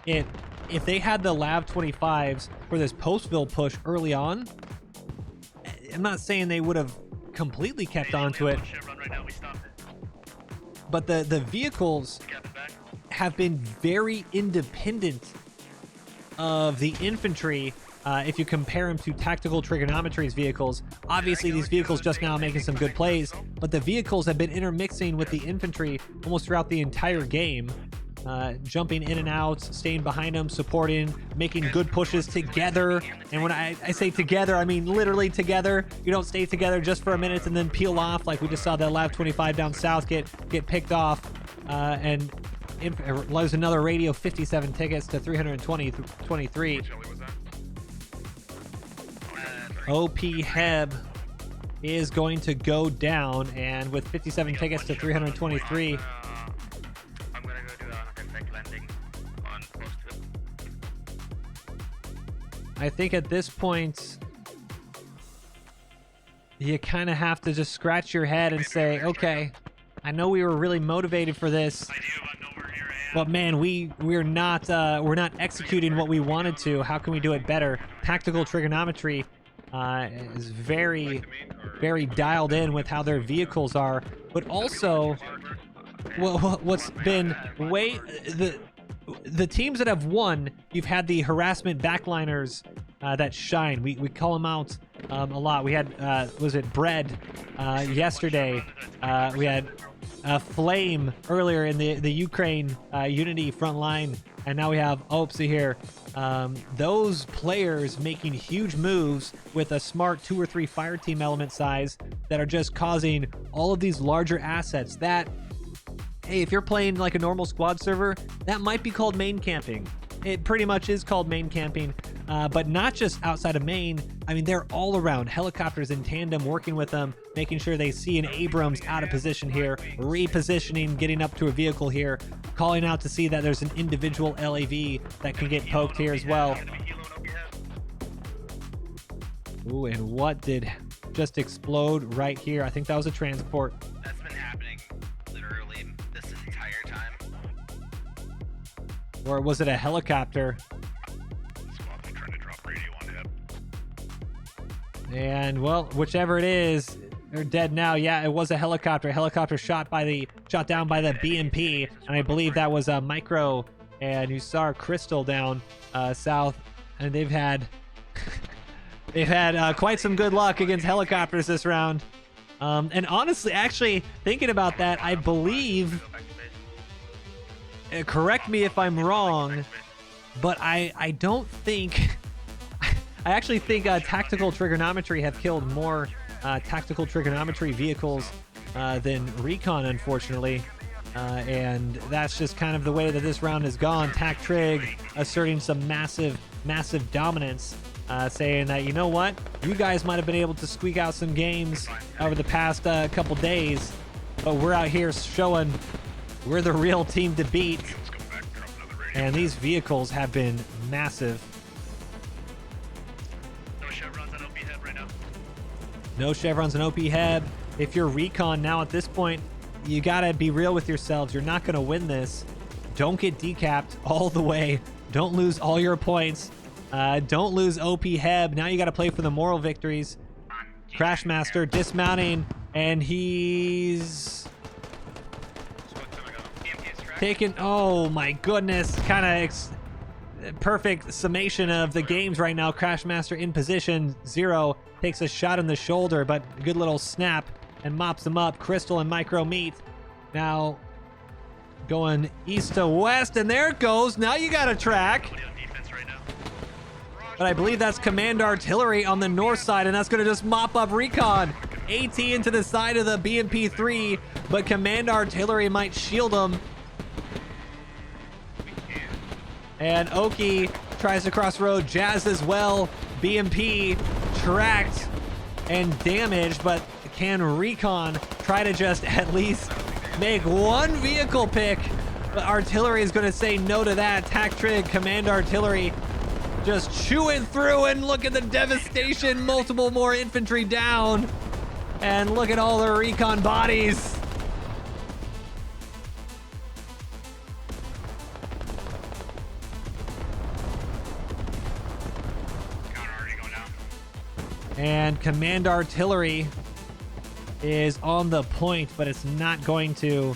if they had the Lav 25s for this Postville push early on, I'm not saying they would have completely kept on to it, but the vehicles have been very independent of the infantry. If you compare them to Tactical Triggernometry's vehicles, obviously these vehicles just now making some good plays, but the vehicles have been intermixing with the infantry almost throughout the entire game, jumping in and out, staying behind them, supporting, making good pushes together. And when I say together, I mean literally together. You don't stay together just for a minute and then peel off like we just saw that Lav 25 down south get picked off, and there's another radio. 57 tickets to 323. OP Heb is going to go down, and with 57 tickets to 323. I'm gonna go do a 100 landing on Postville. I think at this point you kind of have to just scratch your head and say, okay, I know we were really motivated for this, but man, we're not executing what we wanted to. How can we do it better? Tactical Triggernometry is very, very dialed in with how their vehicles are, but also what's been the teams that have won, you've had the harassment backliners that shine. We call them out a lot. We had was it Bread yesterday? We had Flame earlier in the Ukraine Unity Frontline, and now we have Opsa here. Those players making huge moves with a smart 2 or 3 fire team element size that are just causing all of these larger assets that, hey, if you're playing like a normal squad server, that might be called main camping. It pretty much is called main camping, but not just outside of main. I mean, they're all around. Helicopters in tandem, working with them, making sure they see an Abrams out of position here, repositioning, getting up to a vehicle here, calling out to see that there's an individual LAV that can get poked here as well. Ooh, and what did just explode right here? I think that was a transport. That's been happening literally this entire time. Or was it a helicopter? Squad's trying to drop radio on Heb. And well, whichever it is, they're dead now. Yeah, it was a helicopter. A helicopter shot down by the BMP, and I believe that was a Micro and you saw Crystal down south, and they've had quite some good luck against helicopters this round. And honestly, actually thinking about that, I believe, correct me if I'm wrong, but I don't think, I actually think Tactical Triggernometry have killed more Tactical Triggernometry vehicles than Recon, unfortunately. And that's just kind of the way that this round has gone. Tac Trig asserting some massive dominance, saying that, you know what, you guys might have been able to squeak out some games over the past couple days, but we're out here showing we're the real team to beat. And these vehicles have been massive. No chevrons on OP Heb right now. No chevrons on OP Heb. If you're Recon now at this point, you gotta be real with yourselves. You're not gonna win this. Don't get decapped all the way. Don't lose all your points. Don't lose OP Heb. Now you gotta play for the moral victories. Crashmaster dismounting, and he's taking, oh my goodness, kind of perfect summation of the games right now. Crashmaster in position, Zero takes a shot in the shoulder, but a good little snap and mops them up. Crystal and Micro meet. Now going east to west, and there it goes. Now you got a track. But I believe that's Command Artillery on the north side, and that's going to just mop up Recon. AT into the side of the BMP-3, but Command Artillery might shield him. And Oki tries to cross road. Jazz as well. BMP tracked and damaged, but can Recon try to just at least make one vehicle pick? But Artillery is going to say no to that. Tac Trig, Command Artillery just chewing through, and look at the devastation. Multiple more infantry down. And look at all the Recon bodies. And Command Artillery is on the point, but it's not going to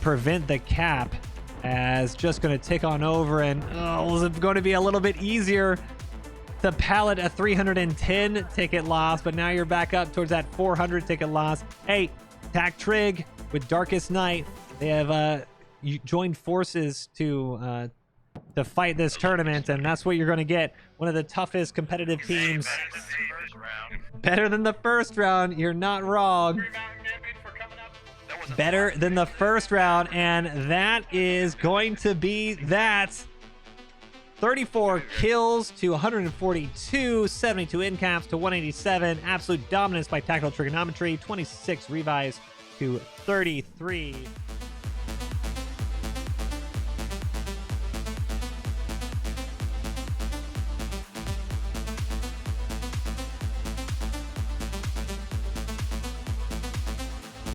prevent the cap, as just going to tick on over. And is it going to be a little bit easier to pallet a 310 ticket loss, but now you're back up towards that 400 ticket loss. Hey, Tac Trig with Darkest Night, they have joined forces to fight this tournament, and that's what you're going to get. One of the toughest competitive teams. Better than the first round. You're not wrong. Better than the first round, and that is going to be that. 34 kills to 142, 72 in caps to 187. Absolute dominance by Tactical Triggernometry. 26 revives to 33.